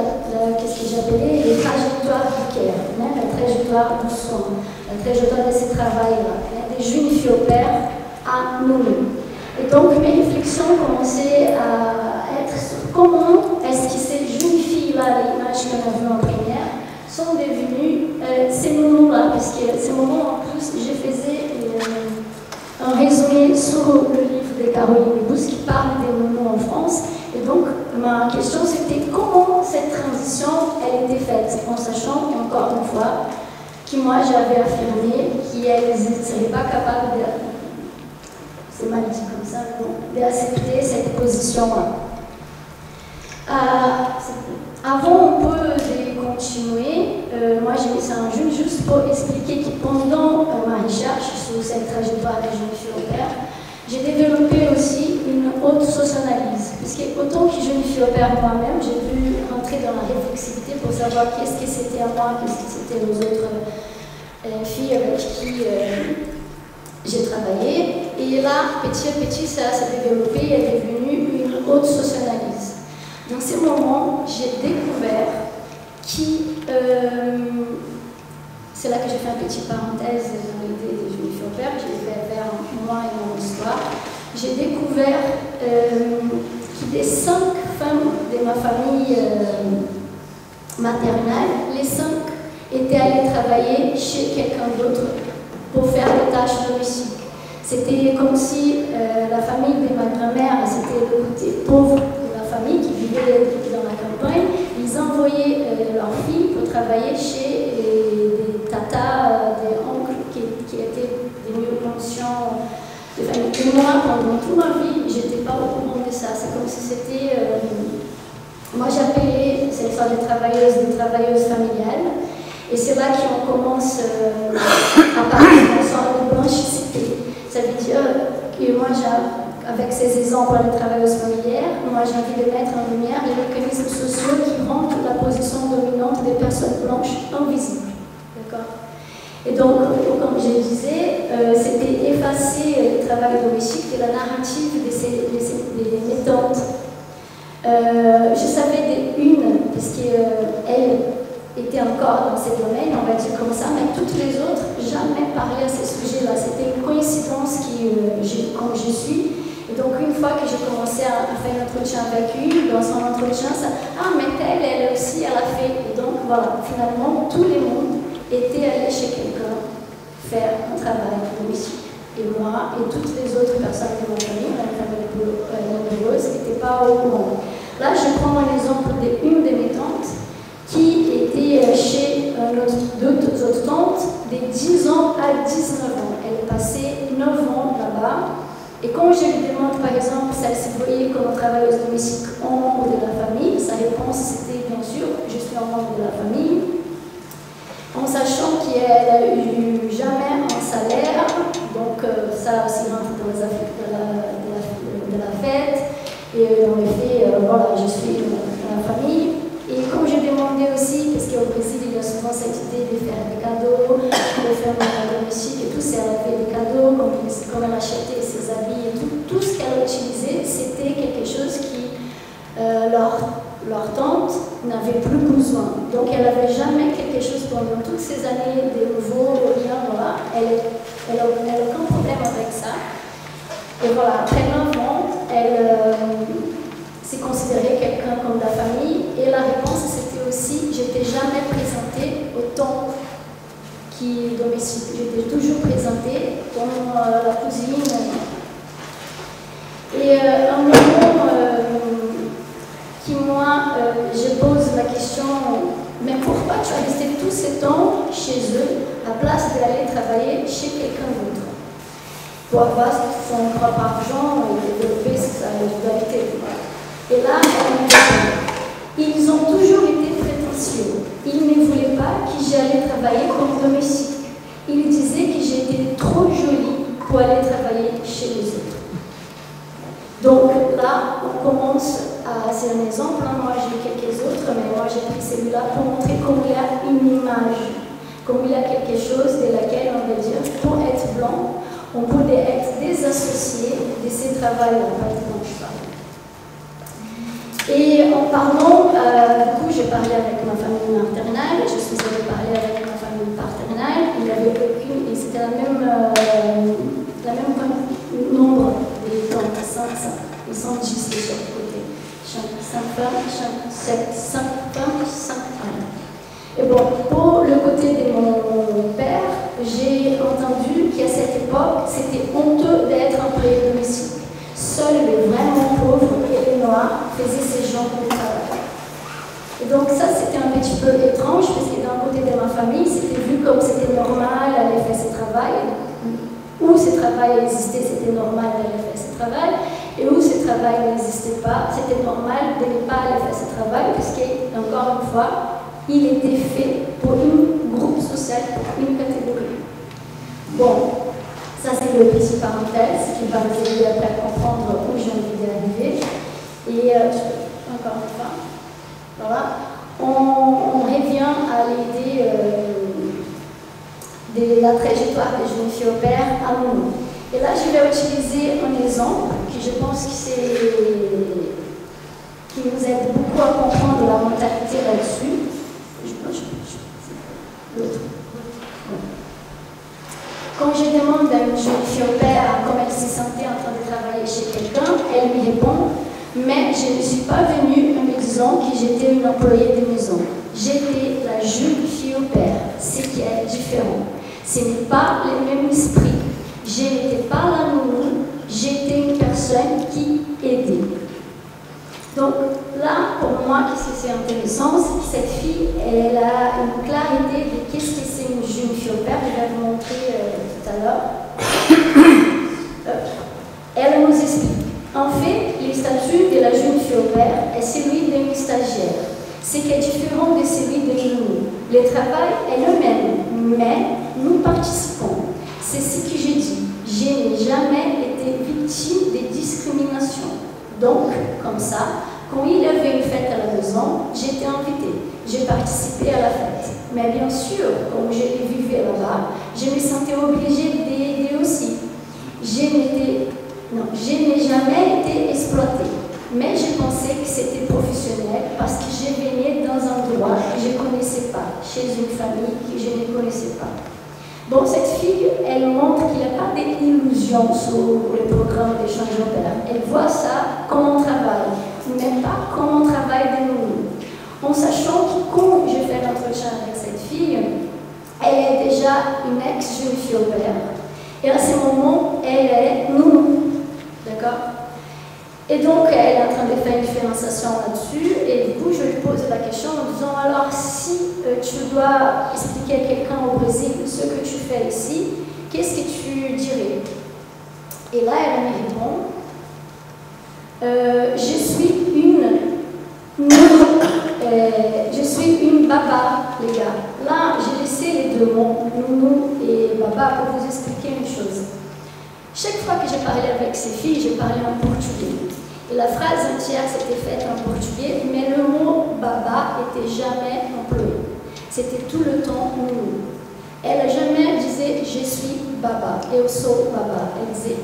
qu'est-ce que j'appelais les trajectoires du care, la trajectoire du soin, la trajectoire de ce travail-là, des jeunes filles au père à nous. Et donc, mes réflexions commençaient à être sur comment est-ce que ces jeunes filles-là, l'image qu'on a vue en première, sont devenues ces moments-là, parce que ces moments, en plus, je faisais un résumé sur le livre de Caroline Lebousse qui parle des moments en France. Et donc, ma question, c'était comment cette transition, elle était faite, en sachant, encore une fois, que moi, j'avais affirmé qu'elles ne seraient pas capables de... C'est mal dit comme ça, d'accepter cette position-là. Avant un peu de continuer, moi j'ai mis ça en jeu juste pour expliquer que pendant ma recherche sur cette trajectoire des jeunes filles au père, j'ai développé aussi une haute socioanalyse, puisque autant que jeune fille au père moi-même, j'ai pu rentrer dans la réflexivité pour savoir qu'est-ce que c'était à moi, qu'est-ce que c'était aux autres filles avec qui j'ai travaillé. Et là, petit à petit, ça s'est développé et est devenu une haute socioanalyse. Dans ces moments, j'ai découvert c'est là que j'ai fait une petite parenthèse dans l'idée de jeunes filles au père, j'ai fait vers moi et mon histoire. J'ai découvert que des 5 femmes de ma famille maternelle, les 5 étaient allées travailler chez quelqu'un d'autre pour faire des tâches domestiques. C'était comme si la famille de ma grand-mère, c'était le côté pauvre de la famille qui vivait dans la campagne. Ils envoyaient leurs filles pour travailler chez des tatas, des oncles qui étaient des mieux pensions de famille. Et moi, pendant toute ma vie, je n'étais pas au courant de ça. C'est comme si c'était... moi, j'appelais cette sorte de travailleuses familiales. Et c'est là qu'on commence à parler d'une sorte de blanchicité. Ça veut dire que moi, avec ces exemples de travailleuses familières, moi j'ai envie de mettre en lumière les mécanismes sociaux qui rendent la position dominante des personnes blanches invisible. D'accord ? Et donc, comme je disais, c'était effacer le travail domestique de la narrative des méthodes. Je savais d'une, parce qu'elle était encore dans ces domaines, on va dire comme ça, mais toutes les autres, jamais parlé à ces sujets-là. C'était une coïncidence comme je suis. Et donc, une fois que j'ai commencé à faire un entretien avec une, dans son entretien, ça, mais elle aussi, elle a fait. Et donc, voilà, finalement, tout le monde était allé chez quelqu'un faire un travail domestique. Et moi, et toutes les autres personnes de ma famille, la famille nombreuse, n'étaient pas au courant. Là, je prends un exemple d'une de mes tantes qui était chez deux autres tantes de 10 ans à 19 ans. Elle passait 9 ans là-bas. Et quand je lui demande, par exemple, si elle se voyait comme travailleuse domestique en membre de la famille, sa réponse c'était bien sûr, je suis un membre de la famille, en sachant qu'elle n'a eu jamais un salaire, donc ça aussi rentre dans les affaires de la fête, et dans les faits, voilà, je suis dans la famille. Et comme j'ai demandé aussi, parce qu'au Brésil, il y a souvent cette idée de faire des cadeaux, de faire un cadeau domestique et tout, c'est elle avait des cadeaux, comme elle achetait ses habits et tout ce qu'elle utilisait, c'était quelque chose qui leur tante n'avait plus besoin. Donc elle n'avait jamais quelque chose pendant toutes ces années de nouveau, rien, voilà. Elle n'a aucun problème avec ça. Et voilà, après 9 ans, elle s'est considérée quelqu'un comme la famille. Et la réponse, c'était aussi, je n'étais jamais présentée autant j'étais toujours présentée dans la cuisine. Et un moment qui, moi, je pose la question, mais pourquoi tu as resté tout ce temps chez eux à place d'aller travailler chez quelqu'un d'autre pour avoir son propre argent et développer sa individualité. Et là, ils ont toujours été prétentieux. Ils ne voulaient pas que j'allais travailler comme domestique. Ils disaient que j'étais trop jolie pour aller travailler chez les autres. Donc là, on commence à... C'est un exemple, hein. Moi j'ai quelques autres, mais moi j'ai pris celui-là pour montrer comment il y a une image, comme il y a quelque chose de laquelle on va dire, pour être blanc, on pourrait être désassocié de ces travails-là, par exemple. Et en parlant, du coup, j'ai parlé avec ma famille maternelle, je suis allée parler avec ma famille paternelle, il y avait aucune, et c'était la même nombre de temps, 5, ils sont juste de chaque côté. 5 femmes, 5 femmes. Et bon, pour le côté de mon père, j'ai entendu qu'à cette époque, c'était honteux d'être employé domestique. Seuls les vraiment pauvres et les noirs faisaient ces genres de travail. Et donc ça, c'était un petit peu étrange, parce que d'un côté de ma famille, c'était vu comme c'était normal d'aller faire ce travail. Où ce travail existait, c'était normal d'aller faire ce travail. Et où ce travail n'existait pas, c'était normal de ne pas aller faire ce travail, parce qu'encore une fois, il était fait pour un groupe social, pour une catégorie. Bon, ça c'est le petit parenthèse qui va nous aider à comprendre où j'ai envie d'arriver. Et encore une fois, voilà, on revient à l'idée de la trajectoire des jeunes filles au père à nous. Et là, je vais utiliser un exemple qui je pense qui nous aide beaucoup à comprendre la mentalité là-dessus. Quand je demande à une jeune fille au père comment elle se sentait en train de travailler chez quelqu'un, elle me répond « Mais je ne suis pas venue en me disant que j'étais une employée de maison. J'étais la jeune fille au père, ce qui est différent. Ce n'est pas le même esprit. Je n'étais pas la nounou, j'étais une personne qui aidait. » Donc là, pour moi, qu'est-ce que c'est intéressant, c'est que cette fille, elle a une clarité de qu'est-ce que c'est une jeune fille au père. Je vais vous montrer tout à l'heure. Elle nous explique. En fait, le statut de la jeune fille au père est celui d'une stagiaire, ce qui est différent de celui de nous. Le travail est le même, mais nous participons. C'est ce que j'ai dit. Je n'ai jamais été victime de discrimination. Donc, comme ça, quand il y avait une fête à la maison, j'étais invitée. J'ai participé à la fête. Mais bien sûr, comme je vivais là-bas, je me sentais obligée d'aider aussi. Je n'ai jamais été exploitée. Mais je pensais que c'était professionnel parce que je venais dans un endroit que je ne connaissais pas, chez une famille que je ne connaissais pas. Bon, cette fille, elle montre qu'il n'y a pas d'illusion sur le programme d'échange au père. Elle voit ça comme un travail, mais pas comme un travail de nous. En sachant que quand je fais l'entretien avec cette fille, elle est déjà une ex-jeune fille au père. Et à ce moment, elle est nous. D'accord? Et donc, elle est en train de faire une différenciation là-dessus. Et du coup, je lui pose la question en disant, alors, si tu dois expliquer à quelqu'un au Brésil ce que tu fais ici, qu'est-ce que tu dirais? Et là, elle me répond, je suis une baba, les gars. Là, j'ai laissé les deux mots, nounou et baba, pour vous expliquer une chose. Chaque fois que j'ai parlé avec ces filles, j'ai parlé en portugais. Et la phrase entière s'était faite en portugais, mais le mot baba n'était jamais employé. C'était tout le temps nounou. Elle n'a jamais disait je suis baba, eu sou baba. Elle disait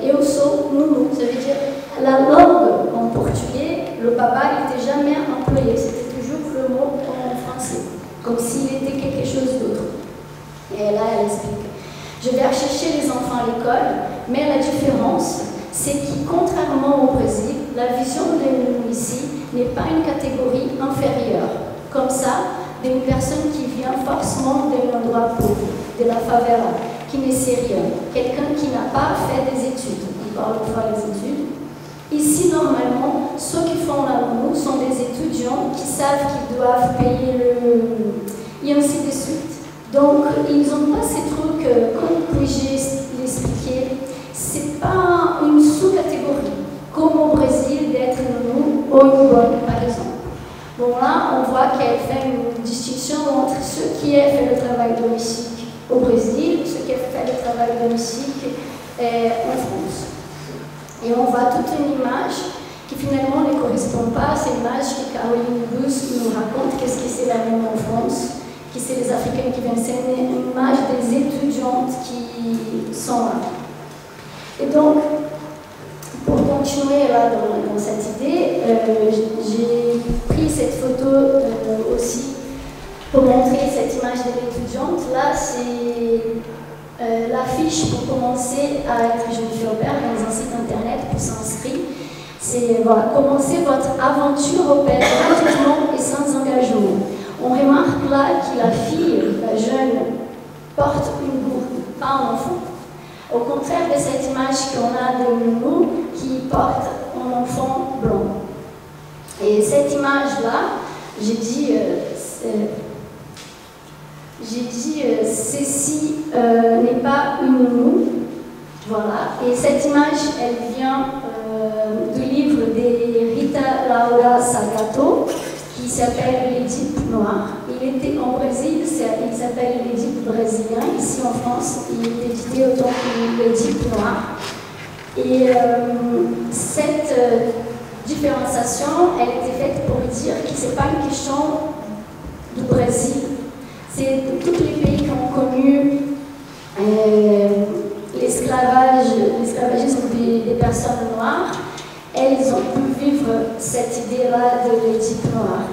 eu sou nounou. Ça veut dire la langue en portugais, le baba n'était jamais employé. C'était toujours le mot en français, comme s'il était quelque chose d'autre. Et là, elle explique. Je vais chercher les enfants à l'école, mais la différence, c'est que contrairement au Brésil, la vision de nous ici n'est pas une catégorie inférieure. Comme ça, d'une personne qui vient forcément d'un endroit pauvre, de la favela, qui ne sait rien, quelqu'un qui n'a pas fait des études. On parle de faire les études. Ici, normalement, ceux qui font la nounou sont des étudiants qui savent qu'ils doivent payer le... et ainsi de suite. Donc, ils n'ont pas ces trucs, comme puis-je l'expliquer, c'est pas une sous-catégorie, comme au Brésil d'être nounou ou une bonne, par exemple. Bon, là, on voit qu'elle fait une distinction entre ceux qui ont fait le travail domestique au Brésil et ceux qui ont fait le travail domestique en France. Et on voit toute une image qui finalement ne correspond pas à cette image que Caroline Bus nous raconte, qu'est-ce que c'est la même en France, que c'est les Africains qui viennent, c'est une image des étudiantes qui sont là. Et donc, pour continuer là dans cette idée, j'ai pris cette photo aussi pour montrer cette image de l'étudiante. Là, c'est l'affiche pour commencer à être jeune fille au pair dans un site internet pour s'inscrire. C'est voilà, commencer votre aventure au pair gratuitement et sans engagement. On remarque là que la fille, la jeune, porte une bourde, pas un enfant. Au contraire de cette image qu'on a de nous qui porte un enfant blanc. Et cette image-là, j'ai dit ceci n'est pas une nounou. Voilà. Et cette image, elle vient du livre de Rita Laura Salgado, qui s'appelle L'Édipe noir. Il était en Brésil, il s'appelle L'Édipe brésilien. Ici en France, il est édité autant que L'Édipe noir. Et cette différenciation, elle était faite pour dire que ce n'est pas une question du Brésil. C'est tous les pays qui ont connu l'esclavagisme des personnes noires. Elles ont pu vivre cette idée-là de l'Édipe noire.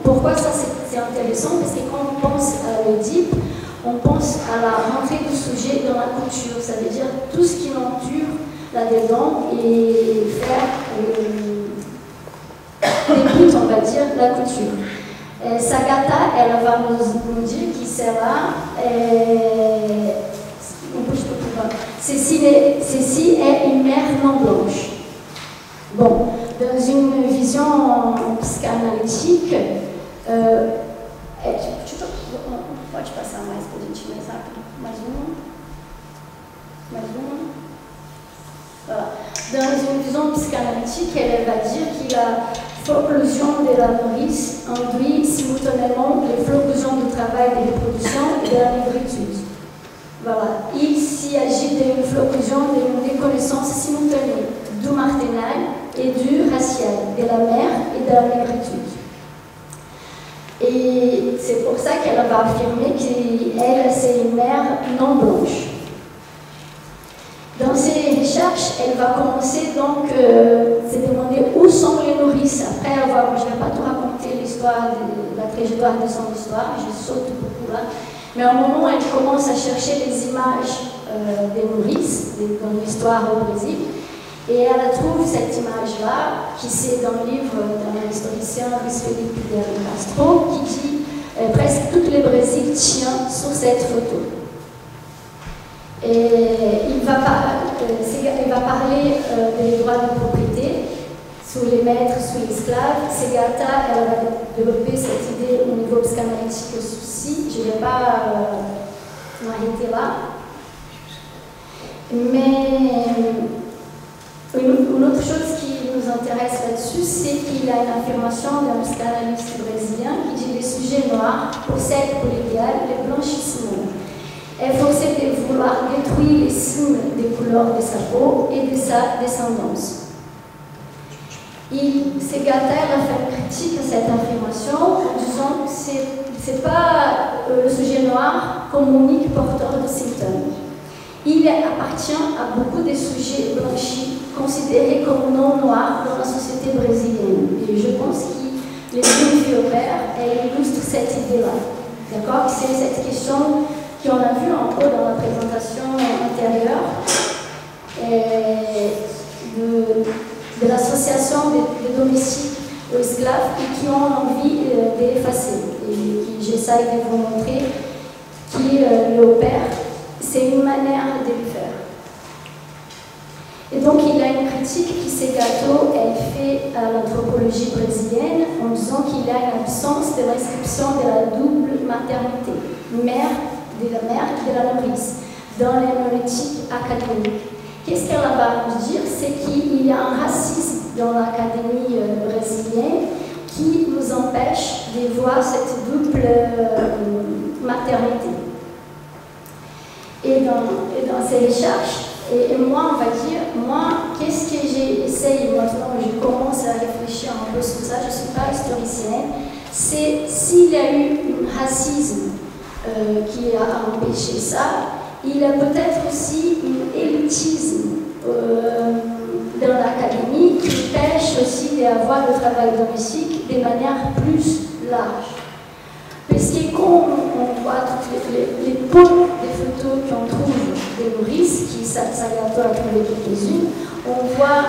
Pourquoi ça c'est intéressant? Parce que quand on pense à l'Édipe, on pense à la rentrée du sujet dans la couture. Ça veut dire tout ce qui l'entoure là-dedans et faire des buts, on va dire, la couture. Sagata, elle va nous dire qui c'est là. Ceci est une mère non blanche. Bon, dans une vision psychanalytique, pode passar mais para a gente mais rápido? Mais uma. Voilà. Dans une vision psychanalytique, elle va dire que la flocclusion de la nourrice induit simultanément les flocclusions du travail de reproduction et de la négritude. Voilà. Il s'agit d'une flocclusion d'une reconnaissance simultanée du marginal et du racial, de la mère et de la négritude. Et c'est pour ça qu'elle va affirmer qu'elle, c'est une mère non blanche. Dans ses recherches, elle va commencer donc à se demander où sont les nourrices. Après, je ne vais pas tout raconter l'histoire, la trajectoire de son histoire, je saute beaucoup là. Mais à un moment, elle commence à chercher les images des nourrices dans l'histoire au Brésil. Et elle trouve cette image-là, qui c'est dans le livre d'un historien, Luis Felipe de Castro, qui dit presque tout le Brésil tient sur cette photo. Et il va parler des droits de propriété sur les maîtres, sur les esclaves. Segata, elle va développer cette idée au niveau psychanalytique aussi. Je ne vais pas m'arrêter là. Mais une autre chose qui nous intéresse là-dessus, c'est qu'il y a une affirmation d'un psychanalyste brésilien qui dit les sujets noirs possèdent pour l'idéal le blanchissement. Elle forcée de vouloir détruire les signes des couleurs de sa peau et de sa descendance. Segata a fait une critique à cette affirmation en disant que ce n'est pas le sujet noir comme unique porteur de symptômes. Il appartient à beaucoup de sujets blanchis considérés comme non noirs dans la société brésilienne. Et je pense que les films Fiobert illustrent cette idée-là. D'accord? C'est cette question qu'on a vue un peu dans la présentation antérieure de l'association des domestiques aux esclaves et qui ont envie d'effacer. Et qui j'essaye de vous montrer qui l'opère. C'est une manière de le faire. Et donc il y a une critique qui s'est gâteau, elle fait à l'anthropologie brésilienne en disant qu'il y a une absence de l'inscription de la double maternité, mère de la mère et de la nourrice, dans les monétiques académiques. Qu'est-ce qu'elle va nous dire? C'est qu'il y a un racisme dans l'académie brésilienne qui nous empêche de voir cette double maternité. Et dans ces recherches, et moi, on va dire, moi, qu'est-ce que j'ai essayé maintenant, je commence à réfléchir un peu sur ça, je ne suis pas historicienne, c'est s'il y a eu un racisme qui a empêché ça, il y a peut-être aussi un élitisme dans l'académie qui empêche aussi d'avoir le travail domestique de manière plus large. Parce que quand on voit toutes les pôles des photos qu'on trouve des nourrices, qui Salgado a trouvé quelques-unes, on voit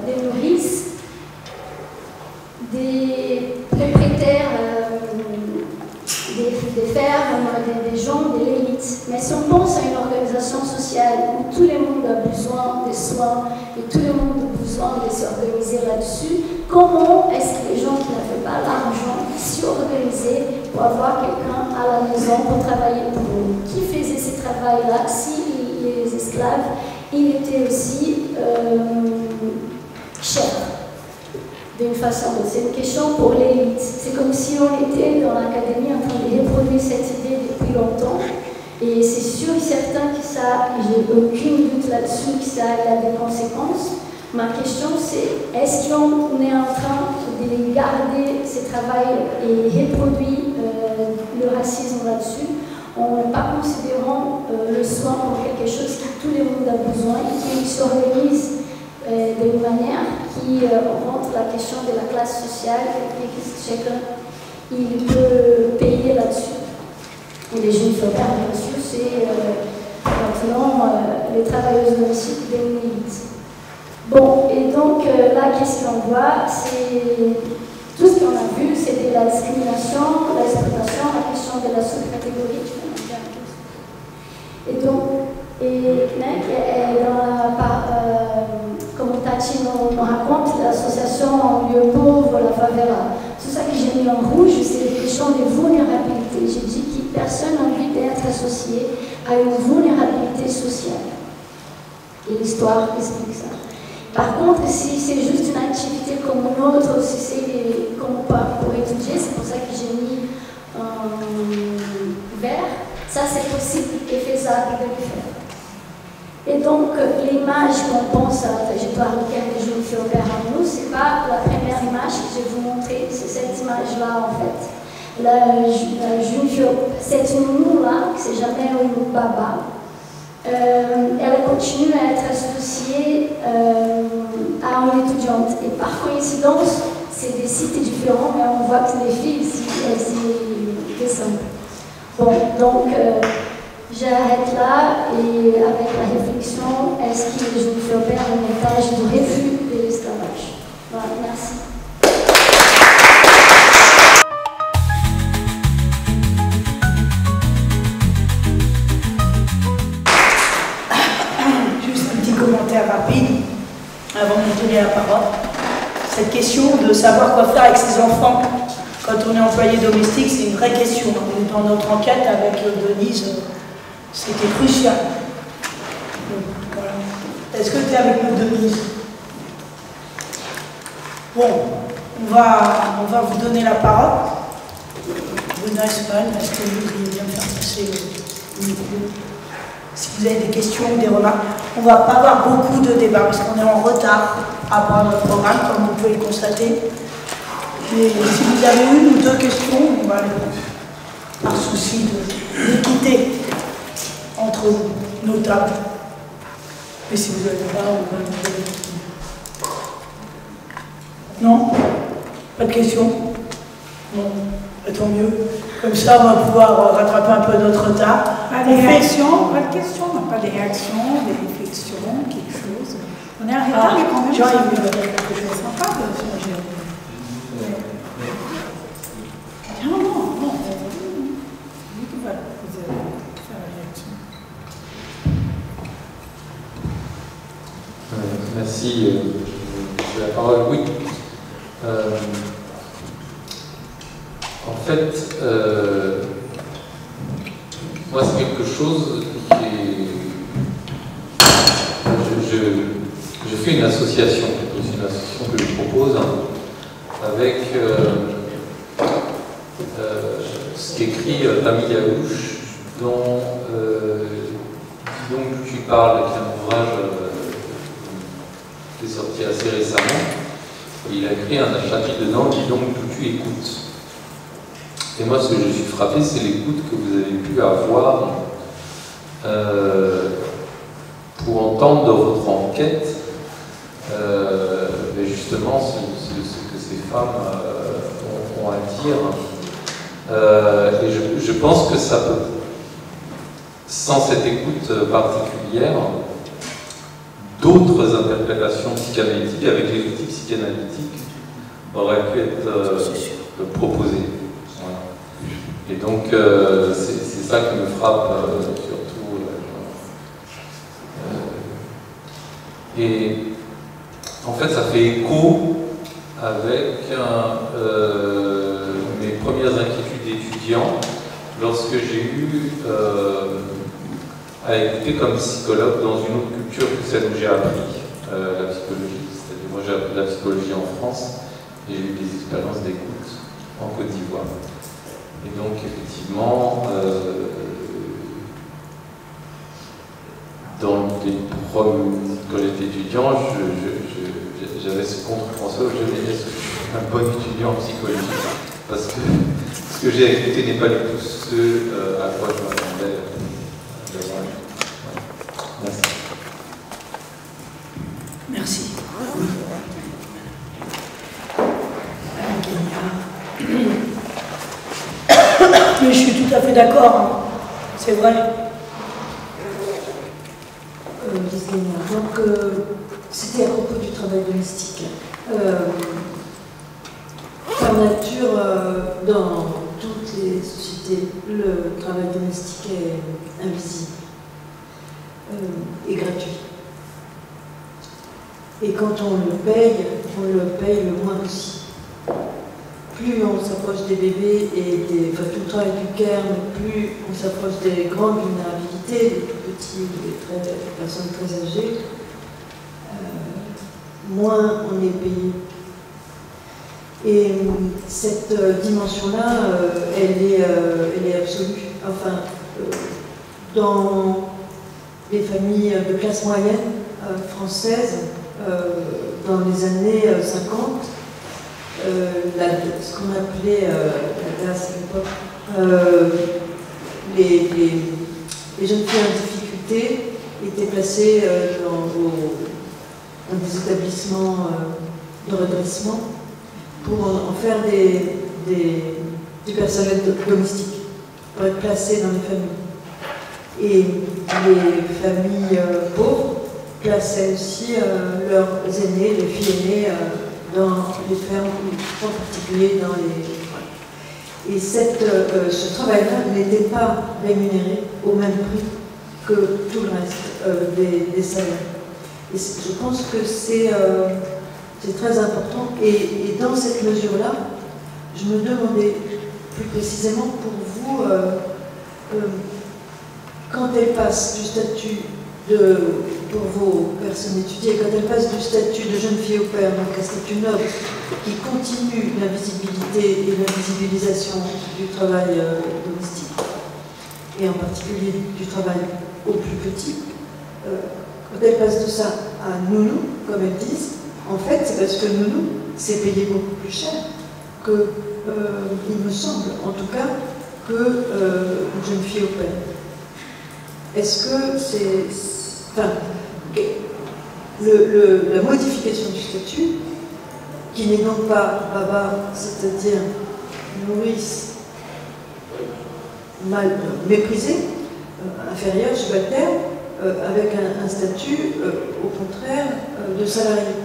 des nourrices, des propriétaires, des fermes, des gens de l'élite. Mais si on pense à une organisation sociale où tout le monde a besoin de soins et tout le monde a besoin de s'organiser là-dessus, comment est-ce que les gens qui n'avaient pas l'argent s'organisaient pour avoir quelqu'un à la maison pour travailler pour eux? Qui faisait ce travail-là? Si les esclaves, ils étaient aussi chers. D'une façon, c'est une question pour l'élite. C'est comme si on était dans l'académie en train de reproduire cette idée depuis longtemps. Et c'est sûr et certain que ça, j'ai aucun doute là-dessus, que ça a des conséquences. Ma question c'est, est-ce qu'on est en train de garder ce travail et reproduire le racisme là-dessus, en ne pas considérant le soin comme quelque chose que tout le monde a besoin et qui s'organise d'une manière qui rentre la question de la classe sociale et que chacun il peut payer là-dessus. Et les jeunes femmes, bien sûr, c'est maintenant les travailleuses domestiques des milites. Bon, et donc là, qu'est-ce qu'on voit? C'est tout ce qu'on a vu, c'était la discrimination, l'exploitation, la question de la sous-catégorie. Et donc, comme Tati nous raconte, l'association Lieu Pauvre, la favela. Tout ça que j'ai mis en rouge, c'est des questions de vulnérabilité. J'ai dit que personne n'a envie d'être associé à une vulnérabilité sociale. Et l'histoire explique ça. Par contre, si c'est juste une activité comme une autre, si c'est comme pour étudier, c'est pour ça que j'ai mis vert, ça c'est possible et faisable de le faire. Et donc, l'image qu'on pense à la trajectoire de Jules Flaubert en nous, ce n'est pas la première image que je vais vous montrer, c'est cette image-là en fait. Jules Flaubert, c'est une nous-là, c'est jamais une baba. Elle continue à être associée à une étudiante. Et par coïncidence, c'est des sites différents, mais on voit que les filles ici, elles s'y descendent. Bon, donc j'arrête là et avec la réflexion, est-ce que je vous fais faire un montage du refus de l'esclavage? Voilà, merci. Juste un petit commentaire rapide avant de donner la parole. Cette question de savoir quoi faire avec ses enfants quand on est employé domestique, c'est une vraie question. Dans notre enquête avec Denise, c'était crucial. Voilà. Est-ce que tu es avec nous, Denise? Bon, on va vous donner la parole. Bruna Espagne, est-ce que vous voudriez bien faire passer le micro? Si vous avez des questions ou des remarques, on ne va pas avoir beaucoup de débats parce qu'on est en retard par rapport à notre programme, comme vous pouvez le constater. Mais si vous avez une ou deux questions, on va les répondre par souci d'équité entre nos tables. Et si vous n'avez pas, on va vous donner. Non? Pas de questions? Non, tant mieux. Comme ça, on va pouvoir rattraper un peu notre retard. Pas de réactions, pas de questions, pas de réactions, des réflexions, quelque chose. On est arrêté, mais quand même, Jean, ça il me veut fait sympa de changer. Non, non, non. Lui qui va faire la réaction. Merci. La parole, oui. En fait, moi, c'est quelque chose qui est... Je fais une association, c'est une association que je propose avec ce qu'écrit Tammy Yaouch, dont tu parles, qui est un ouvrage qui est sorti assez récemment. Il a écrit un chapitre dedans, Dis donc d'où tu écoutes. Et moi, ce que je suis frappé, c'est l'écoute que vous avez pu avoir pour entendre de votre enquête mais justement ce que ces femmes ont à dire. Et je pense que ça peut, sans cette écoute particulière, d'autres interprétations psychanalytiques avec les outils psychanalytiques auraient pu être proposées. Voilà. Et donc c'est ça qui me frappe surtout. Et en fait, ça fait écho avec mes premières inquiétudes d'étudiant lorsque j'ai eu à écouter comme psychologue dans une autre culture que celle où j'ai appris la psychologie. C'est-à-dire, moi j'ai appris la psychologie en France et j'ai eu des expériences d'écoute en Côte d'Ivoire. Et donc, effectivement, quand j'étais étudiant, j'avais ce contre-François où je me disais est-ce que je suis un bon étudiant en psychologie, parce que ce que j'ai écouté n'est pas du tout ce à quoi je m'attendais. Merci. Merci. Mais je suis tout à fait d'accord, hein. C'est vrai. Donc, c'était à propos du travail domestique. Par nature, dans toutes les sociétés, le travail domestique est invisible et gratuit. Et quand on le paye le moins possible. Plus on s'approche des bébés et tout le travail du cairn, plus on s'approche des grandes vulnérabilités, des tout petits, des personnes très âgées, moins on est payé. Et cette dimension-là, elle est absolue. Enfin, dans les familles de classe moyenne françaises, dans les années 50, ce qu'on appelait la classe à l'époque, les jeunes filles en difficulté étaient placées dans des établissements de redressement pour en faire du personnel domestique, pour être placées dans les familles. Et les familles pauvres plaçaient aussi leurs aînés, les filles aînées, dans les fermes, en particulier dans les... Et ce travail-là n'était pas rémunéré au même prix que tout le reste des salaires. Et je pense que c'est très important. Et dans cette mesure-là, je me demandais plus précisément pour vous, quand elle passe du statut pour vos personnes étudiées, quand elles passent du statut de jeune fille au père, donc un statut noble, qui continue l'invisibilité et l'invisibilisation du travail domestique, et en particulier du travail au plus petit, quand elles passent de ça à nounou, comme elles disent, en fait, c'est parce que nounou, c'est payé beaucoup plus cher que, il me semble, en tout cas, que une jeune fille au père. Est-ce que c'est... Enfin, la modification du statut, qui n'est donc pas baba, c'est-à-dire nourrice, mal méprisée, inférieure, subalterne, avec un statut, au contraire, de salarié.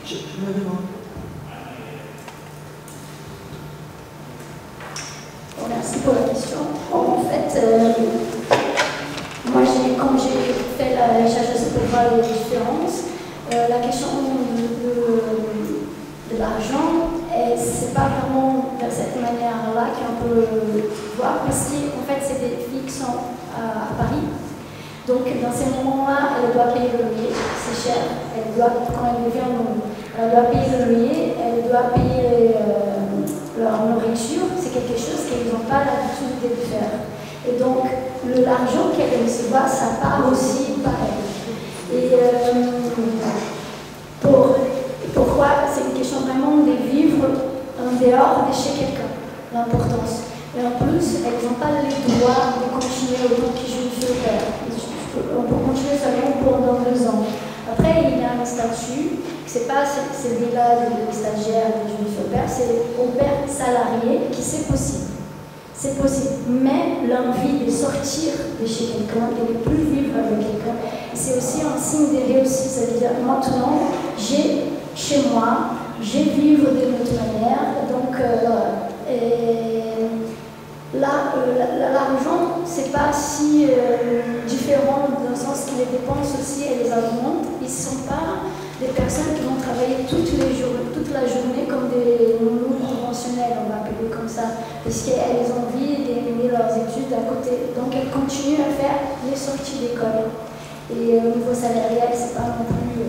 Je me demande. Merci pour la question. En fait, moi, quand j'ai fait la recherche pour voir les différences, la question de l'argent, c'est pas vraiment de cette manière-là qu'on peut voir, parce qu'en fait, c'est des filles qui sont à Paris. Donc, dans ces moments-là, elle doit payer le loyer, c'est cher. Elle doit, quand elle devient elle doit payer le loyer, elle doit payer leur nourriture. C'est quelque chose qu'ils n'ont pas l'habitude de faire. Et donc, l'argent qu'elle reçoit, ça part aussi par elle. Et pourquoi c'est une question vraiment de vivre en dehors de chez quelqu'un, l'importance. Et en plus, elles n'ont pas le droit de continuer autant que je le fais. On peut continuer seulement pendant 2 ans. Après, il y a un statut, c'est pas celui-là de stagiaire, de jeune au-père, c'est au-père salarié qui c'est possible. C'est possible. Mais l'envie de sortir de chez quelqu'un et de plus vivre avec quelqu'un, c'est aussi un signe de réussite. C'est-à-dire, maintenant, j'ai chez moi, je vivre de notre manière. Donc, l'argent, c'est pas si différent dans le sens que les dépenses aussi, elles augmentent. Ils ne sont pas des personnes qui vont travailler toute la journée comme des nounous conventionnels, on va appeler comme ça, parce qu'elles ont envie d'éliminer leurs études à côté. Donc elles continuent à faire les sorties d'école. Et au niveau salarial, c'est pas non plus...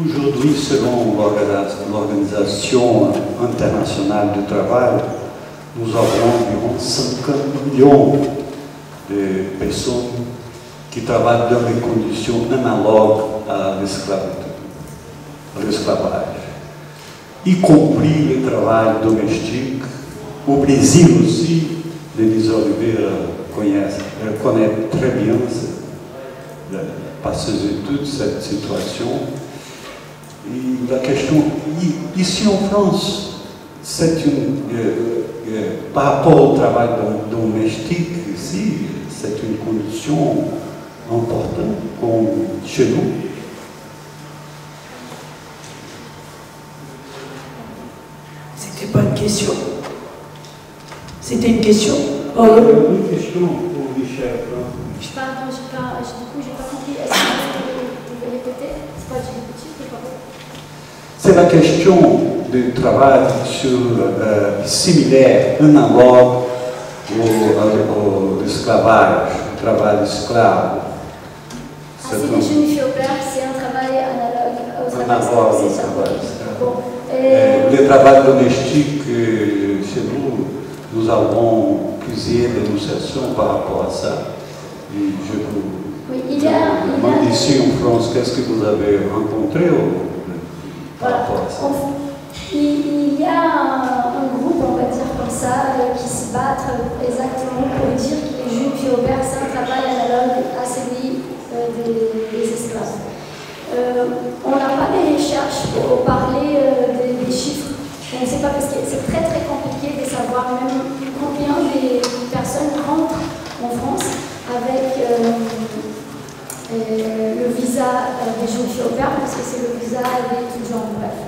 Aujourd'hui, selon l'Organisation internationale du travail, nous avons environ 50 millions de personnes qui travaillent dans des conditions analogues à l'esclavage, y compris le travail domestique. Au Brésil aussi, Denise Oliveira connaît très bien par ses études cette situation. Et la question, ici en France, c'est par rapport au travail domestique, ici, c'est une condition importante comme chez nous. C'était pas une question. C'était une question. Oh, une question pour Michel. Pardon, du coup, j'ai pas compris. Est-ce que vous pouvez répéter? C'est pas du petit, c'est la question du travail similaire, analogue au esclavage, au travail esclave. C'est des jeunes filles au père, c'est un travail analogue au travail esclave. Le travail domestique, chez nous avons plusieurs dénonciations par rapport à ça. Et je vous demande ici en France, qu'est-ce que vous avez rencontré par rapport à ça? Il y a un groupe, on va dire comme ça, qui se battent exactement pour dire que les jeunes filles au père, c'est un travail analogue à celui des esclaves. On n'a pas de recherches pour parler des chiffres. On ne sait pas parce que c'est très très compliqué de savoir même combien de personnes rentrent en France avec le visa des jeunes filles au père, parce que c'est le visa des étudiants, bref.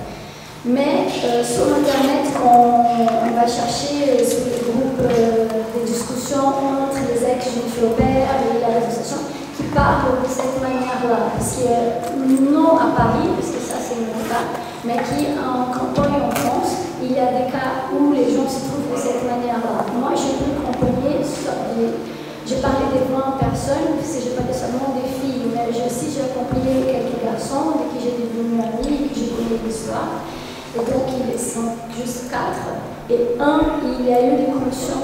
Mais sur Internet, on va chercher sur les groupes des discussions entre les ex-jeunes filles au père et l'association qui parlent de cette manière-là. Parce que non à Paris, parce que ça c'est mon cas, mais qui en campagne en France, il y a des cas où les gens se trouvent de cette manière-là. Moi, j'ai pu accompagner, j'ai parlé des 20 personnes, parce que j'ai parlé seulement des filles, mais j'ai accompagné quelques garçons avec qui j'ai devenu amie, que j'ai connu l'histoire. Et donc, ils sont juste 4. Et il y a eu des conditions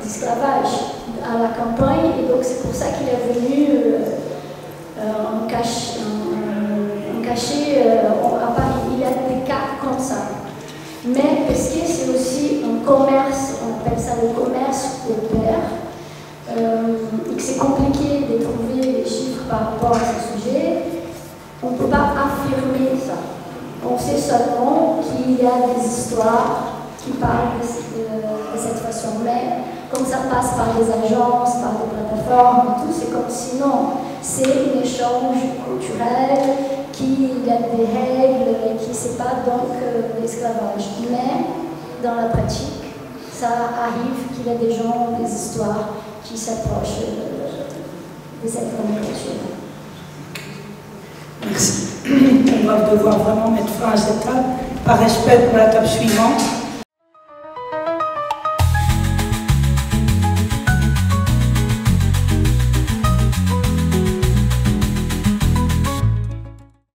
d'esclavage à la campagne, et donc c'est pour ça qu'il est venu en cachet à Paris. Il y a des cas comme ça. Mais pesquer, c'est aussi un commerce, on appelle ça le commerce au pair, et que c'est compliqué de trouver des chiffres par rapport à ce sujet. On ne peut pas affirmer ça. On sait seulement qu'il y a des histoires qui parlent de cette façon. Mais comme ça passe par des agences, par des plateformes et tout, c'est comme si non, c'est un échange culturel, qu'il y a des règles et qui c'est pas donc l'esclavage. Mais dans la pratique, ça arrive qu'il y a des gens, des histoires qui s'approchent de cette culture. Merci. On va devoir vraiment mettre fin à cette table. Par respect pour la table suivante,